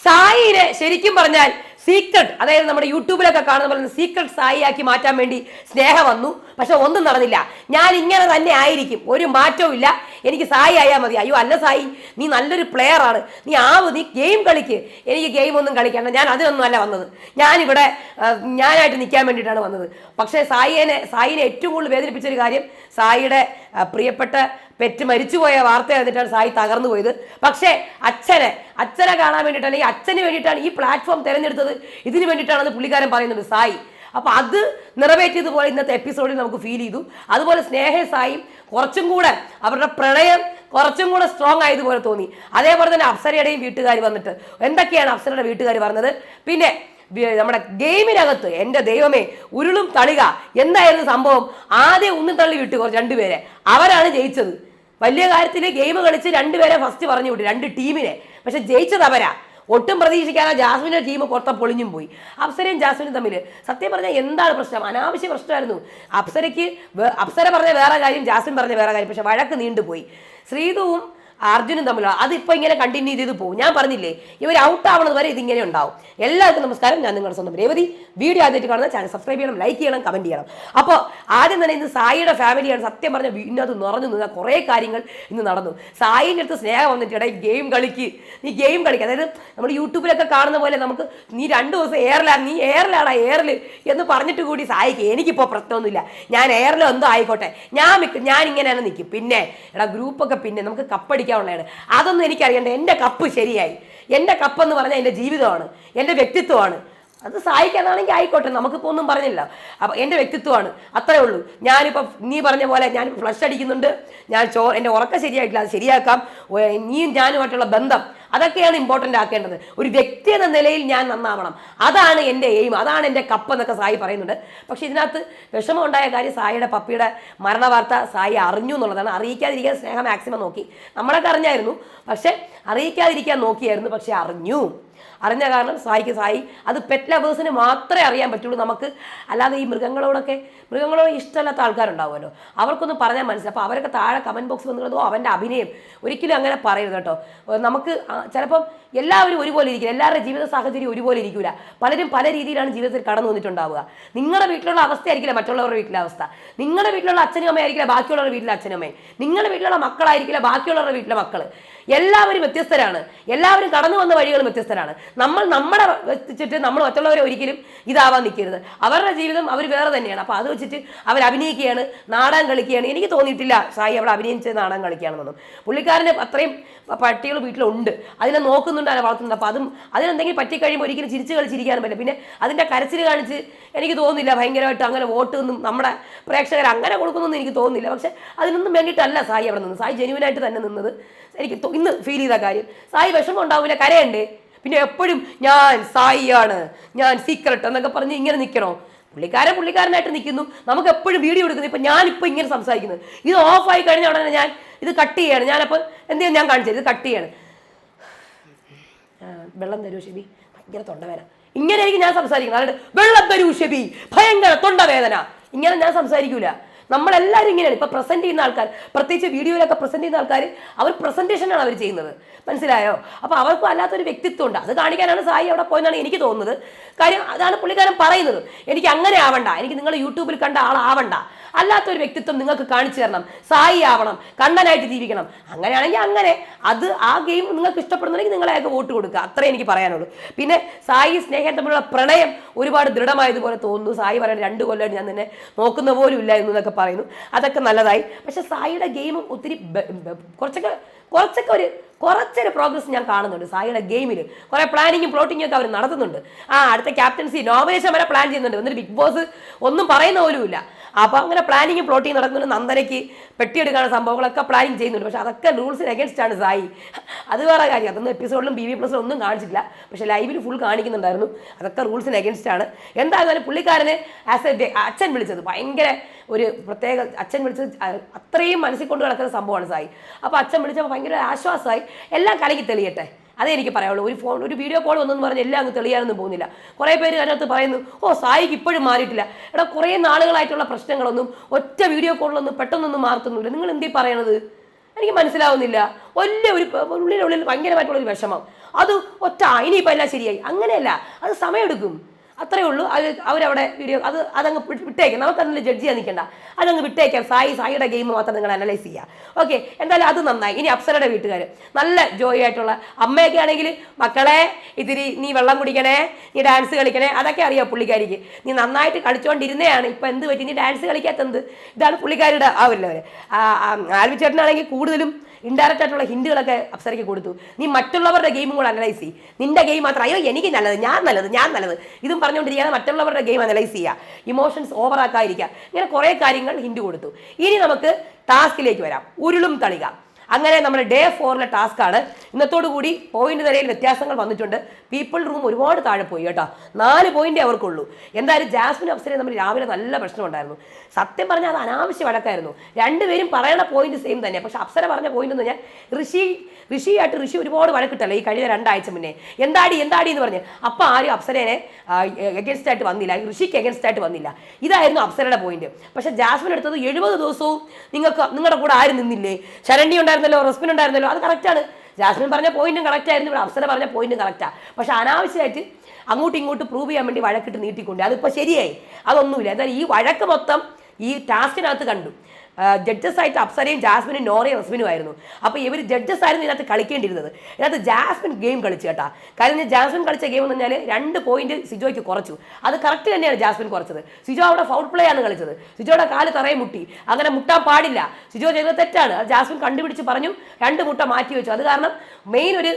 സായിനെ ശരിക്കും പറഞ്ഞാൽ സീക്രട്ട്, അതായത് നമ്മുടെ യൂട്യൂബിലൊക്കെ കാണുന്ന പോലെ സീക്രട്ട് സായിയാക്കി മാറ്റാൻ വേണ്ടി സ്നേഹം വന്നു. പക്ഷെ ഒന്നും നടന്നില്ല. ഞാൻ ഇങ്ങനെ തന്നെ ആയിരിക്കും, ഒരു മാറ്റവും ഇല്ല, എനിക്ക് സായി ആയാൽ മതി. അയ്യോ അല്ല സായി, നീ നല്ലൊരു പ്ലെയർ ആണ്, നീ ഗെയിം കളിക്ക്. എനിക്ക് ഗെയിം ഒന്നും കളിക്കണ്ട, ഞാൻ അതിനൊന്നും അല്ല വന്നത്, ഞാനിവിടെ ഞാനായിട്ട് നിൽക്കാൻ വേണ്ടിയിട്ടാണ് വന്നത്. പക്ഷേ സായിനെ ഏറ്റവും കൂടുതൽ വേദനിപ്പിച്ചൊരു കാര്യം, സായിയുടെ പ്രിയപ്പെട്ട പെറ്റ് മരിച്ചുപോയ വാർത്ത എന്നിട്ടാണ് സായി തകർന്നു പോയത്. പക്ഷേ അച്ഛനെ കാണാൻ വേണ്ടിയിട്ട്, അല്ലെങ്കിൽ അച്ഛന് വേണ്ടിയിട്ടാണ് ഈ പ്ലാറ്റ്ഫോം തിരഞ്ഞെടുത്തത്, ഇതിന് വേണ്ടിയിട്ടാണെന്ന് പുള്ളിക്കാരൻ പറയുന്നുണ്ട് സായി. അപ്പോൾ അത് നിറവേറ്റിയതുപോലെ ഇന്നത്തെ എപ്പിസോഡിൽ നമുക്ക് ഫീൽ ചെയ്തു. അതുപോലെ സായിയും കുറച്ചും കൂടെ അവരുടെ പ്രണയം കുറച്ചും കൂടെ സ്ട്രോങ് ആയതുപോലെ തോന്നി. അതേപോലെ തന്നെ അപ്സരയുടെയും വീട്ടുകാർ വന്നിട്ട് എന്തൊക്കെയാണ് അപ്സരയുടെ വീട്ടുകാർ പറഞ്ഞത്. പിന്നെ നമ്മുടെ ഗെയിമിനകത്ത് എൻ്റെ ദൈവമേ ഉരുളും തളിക എന്തായിരുന്നു സംഭവം. ആദ്യം ഉന്നി തള്ളി വിട്ടു രണ്ടുപേരെ, അവരാണ് ജയിച്ചത്. വലിയ കാര്യത്തിൽ ഗെയിം കളിച്ച് രണ്ടുപേരെ ഫസ്റ്റ് പറഞ്ഞു വിട്ടു, രണ്ട് ടീമിനെ. പക്ഷെ ജയിച്ചത് അവരാ. ഒട്ടും പ്രതീക്ഷിക്കാതെ ജാസ്മിൻ്റെ ടീം പുറത്തെ പൊളിഞ്ഞും പോയി. അപ്സരയും ജാസ്മിനും തമ്മിൽ സത്യം പറഞ്ഞാൽ എന്താണ് പ്രശ്നം? അനാവശ്യ പ്രശ്നമായിരുന്നു. അപ്സര പറഞ്ഞ വേറെ കാര്യം, ജാസ്മിൻ പറഞ്ഞ വേറെ കാര്യം. പക്ഷെ വഴക്ക് നീണ്ടുപോയി. ശ്രീതുവും അർജുനും തമ്മിലാണ്. അതിപ്പോൾ ഇങ്ങനെ കണ്ടിന്യൂ ചെയ്ത് പോകും. ഞാൻ പറഞ്ഞില്ലേ, ഇവർ ഔട്ട് ആവണത് വരെ ഇതിങ്ങനെ ഉണ്ടാവും. എല്ലാവർക്കും നമസ്കാരം, ഞാൻ നിങ്ങളുടെ സ്വന്തം രേവതി. വീഡിയോ ആദ്യമായിട്ട് കാണുന്ന ചാനൽ സബ്സ്ക്രൈബ് ചെയ്യണം, ലൈക്ക് ചെയ്യണം, കമൻറ്റ് ചെയ്യണം. അപ്പോൾ ആദ്യം തന്നെ ഇന്ന് സായിയുടെ ഫാമിലിയാണ്. സത്യം പറഞ്ഞ ഇതിനകത്ത് നിറഞ്ഞു നിന്ന കുറേ കാര്യങ്ങൾ ഇന്ന് നടന്നു. സായിൻ്റെ അടുത്ത് സ്നേഹം വന്നിട്ട് നീ ഗെയിം കളിക്കുക. അതായത് നമ്മൾ യൂട്യൂബിലൊക്കെ കാണുന്ന പോലെ നമുക്ക് നീ 2 ദിവസം എയറിലാടാ എന്ന് പറഞ്ഞിട്ട് കൂടി സായിക്ക് എനിക്കിപ്പോൾ പ്രശ്നമൊന്നുമില്ല, ഞാൻ എയറിലോ എന്തോ ആയിക്കോട്ടെ, ഞാൻ ഇങ്ങനെയാണ് നിൽക്കും. പിന്നെ ഗ്രൂപ്പൊക്കെ പിന്നെ നമുക്ക് കപ്പടിക്കാനുള്ളതാണ്. അതൊന്നും എനിക്കറിയണ്ട. എൻ്റെ കപ്പ് ശരിയായി. എൻ്റെ കപ്പെന്ന് പറഞ്ഞാൽ എൻ്റെ ജീവിതമാണ്, എൻ്റെ വ്യക്തിത്വമാണ്. അത് സായിക്കാനാണെങ്കിൽ ആയിക്കോട്ടെ, നമുക്കിപ്പോൾ ഒന്നും പറഞ്ഞില്ല. അപ്പം എൻ്റെ വ്യക്തിത്വമാണ്, അത്രേ ഉള്ളൂ. ഞാനിപ്പോൾ നീ പറഞ്ഞ പോലെ ഞാൻ ഫ്ലഷ് അടിക്കുന്നുണ്ട്, എൻ്റെ ഉറക്കം ശരിയായിട്ടില്ല, അത് ശരിയാക്കാം. നീയും ഞാനുമായിട്ടുള്ള ബന്ധം അതൊക്കെയാണ് ഇമ്പോർട്ടൻ്റ് ആക്കേണ്ടത്. ഒരു വ്യക്തി എന്ന നിലയിൽ ഞാൻ നന്നാവണം, അതാണ് എൻ്റെ എയിം, അതാണ് എൻ്റെ കപ്പ് എന്നൊക്കെ സായി പറയുന്നുണ്ട്. പക്ഷേ ഇതിനകത്ത് വിഷമം ഉണ്ടായ കാര്യം, സായിയുടെ പപ്പിയുടെ മരണ വാർത്ത സായി അറിഞ്ഞു എന്നുള്ളതാണ്. അറിയിക്കാതിരിക്കാൻ സ്നേഹം മാക്സിമം നോക്കി. നമ്മളൊക്കെ അറിഞ്ഞായിരുന്നു, പക്ഷെ അറിയിക്കാതിരിക്കാൻ നോക്കിയായിരുന്നു. പക്ഷെ അറിഞ്ഞ കാരണം സായി അത് പെറ്റ് ലവേഴ്സിന് മാത്രമേ അറിയാൻ പറ്റുള്ളൂ. നമുക്ക് അല്ലാതെ ഈ മൃഗങ്ങളോട് ഇഷ്ടമല്ലാത്ത ആൾക്കാരുണ്ടാവുമല്ലോ, അവർക്കൊന്നും പറഞ്ഞാൽ മനസ്സിലാവും. അപ്പോൾ അവരൊക്കെ താഴെ കമൻറ്റ് ബോക്സ് വന്നിരുന്നോ അവൻ്റെ അഭിനയം ഒരിക്കലും അങ്ങനെ പറയരുത് കേട്ടോ. നമുക്ക് ചിലപ്പം എല്ലാവരും ഒരുപോലെ ഇരിക്കില്ല, എല്ലാവരുടെ ജീവിത സാഹചര്യം ഒരുപോലെ ഇരിക്കില്ല. പലരും പല രീതിയിലാണ് ജീവിതത്തിൽ കടന്നു വന്നിട്ടുണ്ടാവുക. നിങ്ങളുടെ വീട്ടിലുള്ള അവസ്ഥയായിരിക്കില്ല മറ്റുള്ളവരുടെ വീട്ടിലെ അവസ്ഥ. നിങ്ങളുടെ വീട്ടിലുള്ള അച്ഛനും അമ്മയായിരിക്കില്ല ബാക്കിയുള്ളവരുടെ വീട്ടിലെ അച്ഛനും അമ്മയും. നിങ്ങളുടെ വീട്ടിലുള്ള മക്കളായിരിക്കില്ല ബാക്കിയുള്ളവരുടെ വീട്ടിലെ മക്കൾ. എല്ലാവരും വ്യത്യസ്തരാണ്. എല്ലാവരും കടന്നു വന്ന വഴികളും വ്യത്യസ്തരാണ്. നമ്മുടെ വെച്ചിട്ട് നമ്മൾ മറ്റുള്ളവരെ ഒരിക്കലും ഇതാവാൻ നിൽക്കരുത്. അവരുടെ ജീവിതം അവർ വേറെ തന്നെയാണ്. അപ്പോൾ അത് വെച്ചിട്ട് അവർ അഭിനയിക്കുകയാണ്, നാടകം കളിക്കുകയാണ്. എനിക്ക് തോന്നിയിട്ടില്ല സായി അവിടെ അഭിനയിച്ച് നാടകം കളിക്കുകയാണെന്നൊന്നും. പുള്ളിക്കാരന് അത്രയും പട്ടികൾ വീട്ടിലുണ്ട്, അതിനെ നോക്കുന്നുണ്ട്, അതിനെ വളർത്തുന്നുണ്ട്. അപ്പോൾ അതിനെന്തെങ്കിലും പറ്റിക്കഴിയുമ്പോൾ ഒരിക്കലും ചിരിച്ച് കളിച്ചിരിക്കാനും പറ്റില്ല. പിന്നെ അതിൻ്റെ കരച്ചിൽ കാണിച്ച് എനിക്ക് തോന്നുന്നില്ല ഭയങ്കരമായിട്ട് അങ്ങനെ വോട്ടൊന്നും നമ്മുടെ പ്രേക്ഷകർ അങ്ങനെ കൊടുക്കുന്നൊന്നും എനിക്ക് തോന്നുന്നില്ല. പക്ഷെ അതിനൊന്നും വേണ്ടിയിട്ടല്ല സായി അവിടെ നിന്ന്. സായി ജെന്യുവനായിട്ട് തന്നെ നിന്നത് എനിക്ക് ഇന്ന് ഫീൽ ചെയ്ത കാര്യം. സായി വിഷമം ഉണ്ടാവില്ല, കരയണ്ടേ. പിന്നെ എപ്പോഴും ഞാൻ സായിയാണ്, ഞാൻ സീക്രട്ട് എന്നൊക്കെ പറഞ്ഞ് ഇങ്ങനെ നിൽക്കണോ? പുള്ളിക്കാരനായിട്ട് നിൽക്കുന്നു. നമുക്ക് എപ്പോഴും വീഡിയോ എടുക്കുന്നു. ഇപ്പം ഞാനിപ്പോൾ ഇങ്ങനെ സംസാരിക്കുന്നത്, ഇത് ഓഫായി കഴിഞ്ഞ ഉടനെ ഞാൻ ഇത് കട്ട് ചെയ്യാണ്. ഞാനപ്പോൾ എന്ത് ചെയ്യാൻ ഞാൻ കാണിച്ചത്, ഇത് കട്ട് ചെയ്യാണ്. വെള്ളം തരൂ ഷെബി, ഭയങ്കര തൊണ്ടവേദന. ഇങ്ങനെയായിരിക്കും ഞാൻ സംസാരിക്കുന്നത്. അതായത് വെള്ളം തരൂ ഷെബി, ഭയങ്കര തൊണ്ടവേദന. ഇങ്ങനെ ഞാൻ സംസാരിക്കൂല. നമ്മളെല്ലാവരും ഇങ്ങനെയാണ്. ഇപ്പോൾ പ്രസൻറ്റ് ചെയ്യുന്ന ആൾക്കാർ, പ്രത്യേകിച്ച് വീഡിയോയിലൊക്കെ പ്രസൻറ്റ് ചെയ്യുന്ന ആൾക്കാർ, അവർ പ്രസൻറ്റേഷനാണ് അവർ ചെയ്യുന്നത്. മനസ്സിലായോ? അപ്പോൾ അവർക്കും അല്ലാത്തൊരു വ്യക്തിത്വം ഉണ്ട്. അത് കാണിക്കാനാണ് സായി അവിടെ പോയെന്നാണ് എനിക്ക് തോന്നുന്നത്. കാര്യം അതാണ് പുള്ളിക്കാരൻ പറയുന്നത്. എനിക്ക് അങ്ങനെ ആവണ്ട, എനിക്ക് നിങ്ങൾ യൂട്യൂബിൽ കണ്ട ആളാവണ്ട, അല്ലാത്തൊരു വ്യക്തിത്വം നിങ്ങൾക്ക് കാണിച്ചു തരണം, സായി ആവണം, കണ്ടനായിട്ട് ജീവിക്കണം. അങ്ങനെയാണെങ്കിൽ അങ്ങനെ ആ ഗെയിം നിങ്ങൾക്ക് ഇഷ്ടപ്പെടുന്നുണ്ടെങ്കിൽ നിങ്ങൾ അയാൾക്ക് വോട്ട് കൊടുക്കുക. അത്രേ എനിക്ക് പറയാനുള്ളൂ. പിന്നെ സായി സ്നേഹം തമ്മിലുള്ള പ്രണയം ഒരുപാട് ദൃഢമായതുപോലെ തോന്നുന്നു. സായി പറയുന്നത് 2 കൊല്ലമായിട്ട് ഞാൻ നിന്നെ നോക്കുന്ന പോലും ഇല്ല എന്നൊക്കെ പറയുന്നു. അതൊക്കെ നല്ലതായി. പക്ഷെ സായിയുടെ ഗെയിമും ഒത്തിരി കുറച്ചൊരു പ്രോഗ്രസ് ഞാൻ കാണുന്നുണ്ട്. സായിയുടെ ഗെയിമിൽ കുറേ പ്ലാനിങ്ങും പ്ലോട്ടിങ്ങും ഒക്കെ അവർ നടത്തുന്നുണ്ട്. അടുത്ത ക്യാപ്റ്റൻസി നോമിനേഷൻ വരെ പ്ലാൻ ചെയ്യുന്നുണ്ട്. എന്നിട്ട് ബിഗ് ബോസ് ഒന്നും പറയുന്ന പോലുമില്ല. അപ്പോൾ അങ്ങനെ പ്ലാനിങ്ങും പ്ലോട്ടിങ് നടക്കുന്നുണ്ട്. നന്ദനയ്ക്ക് പെട്ടിയെടുക്കാനുള്ള സംഭവങ്ങളൊക്കെ പ്ലാനിങ് ചെയ്യുന്നുണ്ട്. പക്ഷെ അതൊക്കെ റൂൾസിന് അഗേൻസ്റ്റ് ആണ് സായി. അത് വേറെ കാര്യം. അതൊന്നും എപ്പിസോഡിലും BB+ ഒന്നും കാണിച്ചിട്ടില്ല. പക്ഷേ ലൈവിൽ ഫുൾ കാണിക്കുന്നുണ്ടായിരുന്നു. അതൊക്കെ റൂൾസിന് അഗേൻസ്റ്റ് ആണ്. എന്തായാലും പുള്ളിക്കാരനെ അച്ഛൻ വിളിച്ചത് ഭയങ്കര ഒരു പ്രത്യേക, അച്ഛൻ വിളിച്ചത് അത്രയും മനസ്സിൽ കൊണ്ട് കിടക്കുന്ന സംഭവമാണ് സായി. അപ്പോൾ അച്ഛൻ വിളിച്ചപ്പോൾ ഭയങ്കര ആശ്വാസമായി. എല്ലാം കലക്കി തെളിയട്ടെ, അതേ എനിക്ക് പറയാനുള്ളൂ. ഒരു വീഡിയോ കോൾ വന്നെന്ന് പറഞ്ഞ് എല്ലാം അങ്ങ് തെളിയാനൊന്നും പോകുന്നില്ല. കുറേ പേര് അതിനകത്ത് പറയുന്നു, സായിക്ക് ഇപ്പോഴും മാറിയിട്ടില്ല. കുറേ നാളുകളായിട്ടുള്ള പ്രശ്നങ്ങളൊന്നും ഒറ്റ വീഡിയോ കോളിലൊന്നും പെട്ടെന്നൊന്നും മാറത്തൊന്നുമില്ല. നിങ്ങൾ എന്തീ പറയണത്? എനിക്ക് മനസ്സിലാവുന്നില്ല. ഉള്ളിൽ ഭയങ്കരമായിട്ടുള്ളൊരു വിഷമം. അത് ഒറ്റ ഇനിയിപ്പോൾ എല്ലാം ശരിയായി. അങ്ങനെയല്ല, അത് സമയമെടുക്കും, അത്രയേ ഉള്ളൂ. അവരവിടെ വീഡിയോ അതങ്ങ് വിട്ടേക്കാം, നമുക്കതിൽ ജഡ്ജ് ചെയ്യാൻ നിൽക്കണ്ട, അതങ്ങ് വിട്ടേക്കാം. സായിയുടെ ഗെയിം മാത്രം നിങ്ങൾ അനലൈസ് ചെയ്യുക. ഓക്കെ, എന്തായാലും അത് നന്നായി. ഇനി അപ്സരയുടെ വീട്ടുകാർ നല്ല ജോയ് ആയിട്ടുള്ള അമ്മയൊക്കെ ആണെങ്കിൽ, മക്കളെ ഇതിരി നീ വെള്ളം കുടിക്കണേ, നീ ഡാൻസ് കളിക്കണേ, അതൊക്കെ അറിയാം പുള്ളിക്കാരിക്ക്. നീ നന്നായിട്ട് കളിച്ചുകൊണ്ടിരുന്നതാണ്, ഇപ്പം എന്ത് പറ്റി നീ ഡാൻസ് കളിക്കാത്തത്? ഇതാണ് പുള്ളിക്കാരുടെ ആവില്ലവർ. ആൽവി ചേട്ടനാണെങ്കിൽ കൂടുതലും ഇൻഡയറക്റ്റ് ആയിട്ടുള്ള ഹിന്റുകളൊക്കെ അപ്സരയ്ക്ക് കൊടുത്തു. നീ മറ്റുള്ളവരുടെ ഗെയിമും കൂടെ അനലൈസ് ചെയ്യും, നിന്റെ ഗെയിം മാത്രം അയ്യോ എനിക്ക് നല്ലത്, ഞാൻ നല്ലത് ഇതും പറഞ്ഞുകൊണ്ടിരിക്കാതെ മറ്റുള്ളവരുടെ ഗെയിം അനലൈസ് ചെയ്യുക, ഇമോഷൻസ് ഓവറാക്കാതിരിക്കുക. ഇങ്ങനെ കുറേ കാര്യങ്ങൾ ഹിന്റ് കൊടുത്തു. ഇനി നമുക്ക് ടാസ്കിലേക്ക് വരാം, ഉരുളും തളിക. അങ്ങനെ നമ്മുടെ ഡേ 4ലെ ടാസ്ക്കാണ്. ഇന്നത്തോടു കൂടി പോയിന്റ് നിലയിൽ വ്യത്യാസങ്ങൾ വന്നിട്ടുണ്ട്. പീപ്പിൾ റൂം ഒരുപാട് താഴെ പോയി കേട്ടോ, 4 പോയിന്റേ അവർക്കുള്ളൂ. എന്തായാലും ജാസ്മിൻ അപ്സരയും നമ്മൾ രാവിലെ നല്ല പ്രശ്നമുണ്ടായിരുന്നു. സത്യം പറഞ്ഞാൽ അത് അനാവശ്യ വഴക്കായിരുന്നു. രണ്ടുപേരും പറയണ പോയിന്റ് സെയിം തന്നെ. പക്ഷെ അപ്സര പറഞ്ഞ പോയിന്റ് എന്ന് പറഞ്ഞാൽ ഋഷി ഒരുപാട് വഴക്കിട്ടല്ലേ ഈ കഴിഞ്ഞ 2 ആഴ്ച മുന്നേ, എന്താടി എന്ന് പറഞ്ഞ്. അപ്പം ആരും അപ്സരേനെ എഗൻസ്റ്റ് ആയിട്ട് വന്നില്ല, ഋഷിക്ക് എഗൻസ്റ്റ് ആയിട്ട് വന്നില്ല. ഇതായിരുന്നു അപ്സരയുടെ പോയിന്റ്. പക്ഷെ ജാസ്മിൻ എടുത്തത് 70 ദിവസവും നിങ്ങളുടെ കൂടെ ആരും നിന്നില്ലേ, ശരണ്യ ഉണ്ടായിരുന്നല്ലോ, റസ്മിൻ ഉണ്ടായിരുന്നല്ലോ, അത് കറക്റ്റാണ്. ജാസ്മിൻ പറഞ്ഞ പോയിന്റും കറക്റ്റ് ആയിരുന്നു, ഇവിടെ അപ്സര പറഞ്ഞ പോയിന്റും കറക്റ്റാണ്. പക്ഷെ അനാവശ്യമായിട്ട് അങ്ങോട്ടും ഇങ്ങോട്ടും പ്രൂവ് ചെയ്യാൻ വേണ്ടി വഴക്കിട്ട് നീട്ടിക്കൊണ്ട് അതിപ്പോൾ ശരിയായി, അതൊന്നുമില്ല. എന്നാൽ ഈ വഴക്ക് മൊത്തം ഈ ടാസ്കിനകത്ത് കണ്ടു. ജഡ്ജസ് ആയിട്ട് അപ്സരയും ജാസ്മിനും നോറയും റസ്മിനും ആയിരുന്നു. അപ്പോൾ ഇവർ ജഡ്ജസ് ആയിരുന്നു ഇതിനകത്ത് കളിക്കേണ്ടിരുന്നത്. ഇതിനകത്ത് ജാസ്മിൻ ഗെയിം കളിച്ചു കേട്ടാ. കാരണം ജാസ്മിൻ കളിച്ച ഗെയിം എന്ന് പറഞ്ഞാൽ 2 പോയിന്റ് സിജോയ്ക്ക് കുറച്ചു. അത് കറക്റ്റ് തന്നെയാണ് ജാസ്മിൻ കുറച്ചത്. സിജോ അവിടെ ഫൗൾ പ്ലേ ആണ് കളിച്ചത്. സിജോയുടെ കാല് തറയെ മുട്ടി, അങ്ങനെ മുട്ടാൻ പാടില്ല. സിജോ ചെയ്തത് തെറ്റാണ്. അത് ജാസ്മിൻ കണ്ടുപിടിച്ച് പറഞ്ഞു, 2 മുട്ട മാറ്റി വെച്ചു. അത് കാരണം മെയിൻ ഒരു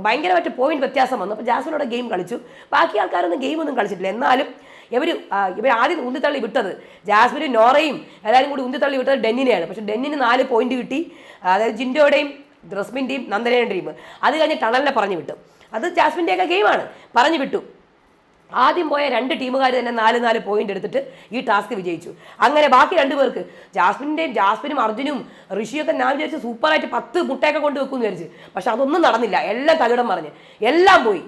ഭയങ്കരമായിട്ട് പോയിന്റ് വ്യത്യാസം വന്നു. അപ്പോൾ ജാസ്മിനോടെ ഗെയിം കളിച്ചു. ബാക്കി ആൾക്കാരൊന്നും ഗെയിമൊന്നും കളിച്ചിട്ടില്ല. എന്നാലും ഇവർ ആദ്യം ഉന്തിത്തള്ളി വിട്ടത് ജാസ്മിനും നോറയും എല്ലാവരും കൂടി ഉന്തിത്തള്ളി വിട്ടത് ഡെന്നിനെയാണ്. പക്ഷെ ഡെന്നിന് 4 പോയിന്റ് കിട്ടി. അതായത് ജിൻഡോയുടെയും റസ്മിൻ്റെയും നന്ദനയുടെയും ടീം. അത് കഴിഞ്ഞ് ടണലിനെ പറഞ്ഞു വിട്ടു. അത് ജാസ്മിൻ്റെയൊക്കെ ഗെയിമാണ്, പറഞ്ഞു വിട്ടു. ആദ്യം പോയ 2 ടീമുകാർ തന്നെ 4 പോയിന്റ് എടുത്തിട്ട് ഈ ടാസ്ക് വിജയിച്ചു. അങ്ങനെ ബാക്കി 2 പേർക്ക് ജാസ്മിനും അർജുനും ഋഷിയൊക്കെ ഞാൻ വിചാരിച്ചു സൂപ്പറായിട്ട് 10 മുട്ടയൊക്കെ കൊണ്ട് വെക്കുമെന്ന് വിചാരിച്ചു. പക്ഷെ അതൊന്നും നടന്നില്ല. എല്ലാം തകിടം മറിഞ്ഞ് എല്ലാം പോയി.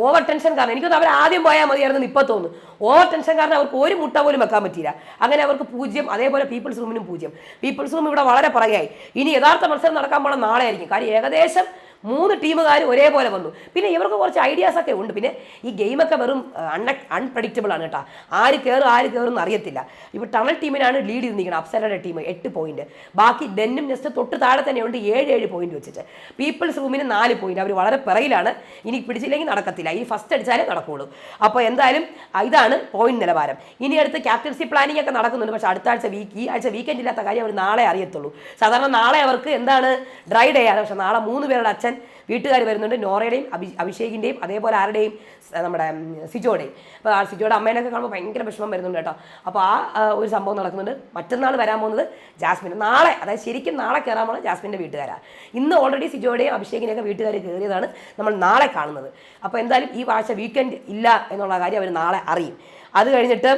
ഓവർ ടെൻഷൻ കാരണം എനിക്കൊന്ന് അവർ ആദ്യം പോയാൽ മതിയായിരുന്നു ഇപ്പോൾ തോന്നുന്നു. ഓവർ ടെൻഷൻ കാരണം അവർക്ക് ഒരു മുട്ട പോലും വെക്കാൻ പറ്റിയില്ല. അങ്ങനെ അവർക്ക് 0. അതേപോലെ പീപ്പിൾസ് റൂമിനും 0. പീപ്പിൾസ് റൂം ഇവിടെ വളരെ പറയായി. ഇനി യഥാർത്ഥ മത്സരം നടക്കാൻ പോണ നാളെ ആയിരിക്കും. കാര്യം ഏകദേശം 3 ടീമുകാർ ഒരേപോലെ വന്നു. പിന്നെ ഇവർക്ക് കുറച്ച് ഐഡിയാസൊക്കെ ഉണ്ട്. പിന്നെ ഈ ഗെയിമൊക്കെ വെറും അൺപ്രഡിക്റ്റബിൾ ആണ് കേട്ടോ. ആര് കയറും അറിയത്തില്ല. ഇപ്പോൾ ടണൽ ടീമിനാണ് ലീഡ് ചെയ്ത് നിൽക്കുന്നത്. അപ്സരയുടെ ടീം 8 പോയിന്റ്. ബാക്കി ഡെന്നും നെസ്റ്റ് തൊട്ട് താഴെ തന്നെയുണ്ട് 7 പോയിന്റ് വെച്ചിട്ട്. പീപ്പിൾസ് റൂമിന് 4 പോയിന്റ്. അവർ വളരെ പിറയിലാണ്. ഇനി പിടിച്ചില്ലെങ്കിൽ നടക്കത്തില്ല. ഈ ഫസ്റ്റ് അടിച്ചാലേ നടക്കുകയുള്ളൂ. അപ്പോൾ എന്തായാലും ഇതാണ് പോയിന്റ് നിലവാരം. ഇനി അടുത്ത് ക്യാപ്റ്റൻസി പ്ലാനിങ് ഒക്കെ നടക്കുന്നുണ്ട്. പക്ഷേ അടുത്ത ആഴ്ച ഈ ആഴ്ച വീക്കെൻഡ് ഇല്ലാത്ത കാര്യം അവർ നാളെ അറിയത്തുള്ളൂ. സാധാരണ നാളെ അവർക്ക് എന്താണ് ഡ്രൈ ഡേ ആണ്. പക്ഷേ നാളെ 3 പേരുടെ അച്ഛൻ വീട്ടുകാർ വരുന്നുണ്ട്. നോറയുടെയും അഭിഷേകിൻ്റെയും അതേപോലെ ആരുടെയും നമ്മുടെ സിജോയുടെയും. അപ്പോൾ ആ സിജോയുടെ അമ്മേനൊക്കെ കാണുമ്പോൾ ഭയങ്കര വിഷമം വരുന്നുണ്ട് കേട്ടോ. അപ്പോൾ ഒരു സംഭവം നടക്കുന്നുണ്ട്. മറ്റന്നാൾ വരാൻ പോകുന്നത് ജാസ്മിൻ. നാളെ, അതായത് ശരിക്കും നാളെ കയറാൻ പോകുന്നത് ജാസ്മിൻ്റെ വീട്ടുകാരാണ്. ഇന്ന് ഓൾറെഡി സിജോയുടെയും അഭിഷേകിനെയൊക്കെ വീട്ടുകാർ കയറിയതാണ് നമ്മൾ നാളെ കാണുന്നത്. അപ്പോൾ എന്തായാലും ഈ ആഴ്ച വീക്കെൻഡ് ഇല്ല എന്നുള്ള കാര്യം അവർ നാളെ അറിയും. അത് കഴിഞ്ഞിട്ട്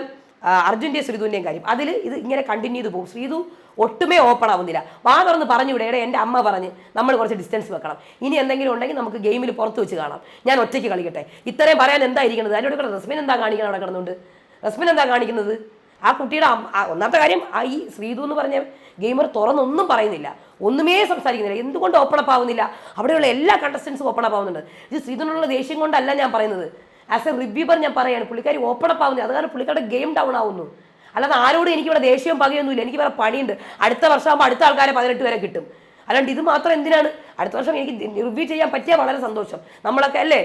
അർജുൻ്റെയും ശ്രീധുവിൻ്റെയും കാര്യം, അതിൽ ഇത് ഇങ്ങനെ കണ്ടിന്യൂ ചെയ്ത് പോകും. ശ്രീധു ഒട്ടുമേ ഓപ്പൺ ആവുന്നില്ല. വാ തുറന്ന് പറഞ്ഞു വിടേടെ എൻ്റെ അമ്മ പറഞ്ഞ് നമ്മൾ കുറച്ച് ഡിസ്റ്റൻസ് വെക്കണം. ഇനി എന്തെങ്കിലും ഉണ്ടെങ്കിൽ നമുക്ക് ഗെയിമിൽ പുറത്ത് വെച്ച് കാണാം, ഞാൻ ഒറ്റയ്ക്ക് കളിക്കട്ടെ. ഇത്രയും പറയാൻ എന്തായിരിക്കുന്നത്? അതിൻ്റെ കൂടെ റസ്മിൻ എന്താ കാണിക്കണം? അവിടെ കിടന്നുണ്ട് റസ്മിൻ എന്താ കാണിക്കുന്നത്? ആ കുട്ടിയുടെ ഒന്നാമത്തെ കാര്യം, ഈ ശ്രീധു എന്ന് പറഞ്ഞ ഗെയിമർ തുറന്നൊന്നും പറയുന്നില്ല, ഒന്നുമേ സംസാരിക്കുന്നില്ല. എന്തുകൊണ്ട് ഓപ്പൺ അപ്പ് ആവുന്നില്ല? അവിടെയുള്ള എല്ലാ കണ്ടസ്റ്റൻസും ഓപ്പൺ അപ്പ് ആവുന്നുണ്ട്. ഇത് ശ്രീധുവിനുള്ള ദേഷ്യം കൊണ്ടല്ല ഞാൻ പറയുന്നത്, ആസ് എ റിവ്യൂവർ ഞാൻ പറയുകയാണ്. പുള്ളിക്കാരി ഓപ്പൺ അപ്പ് ആവുന്നില്ല, അത് കാരണം പുള്ളിക്കാരുടെ ഗെയിം ഡൗൺ ആവുന്നു. അല്ലാതെ ആരോടും എനിക്കിവിടെ ദേഷ്യവും പകയൊന്നുമില്ല. എനിക്ക് വേറെ പണിയുണ്ട്. അടുത്ത വർഷമാകുമ്പോൾ അടുത്ത ആൾക്കാരെ 18 വരെ കിട്ടും. അല്ലാണ്ട് ഇത് മാത്രം എന്തിനാണ്? അടുത്ത വർഷം എനിക്ക് റിവ്യൂ ചെയ്യാൻ പറ്റിയാൽ വളരെ സന്തോഷം. നമ്മളൊക്കെ അല്ലേ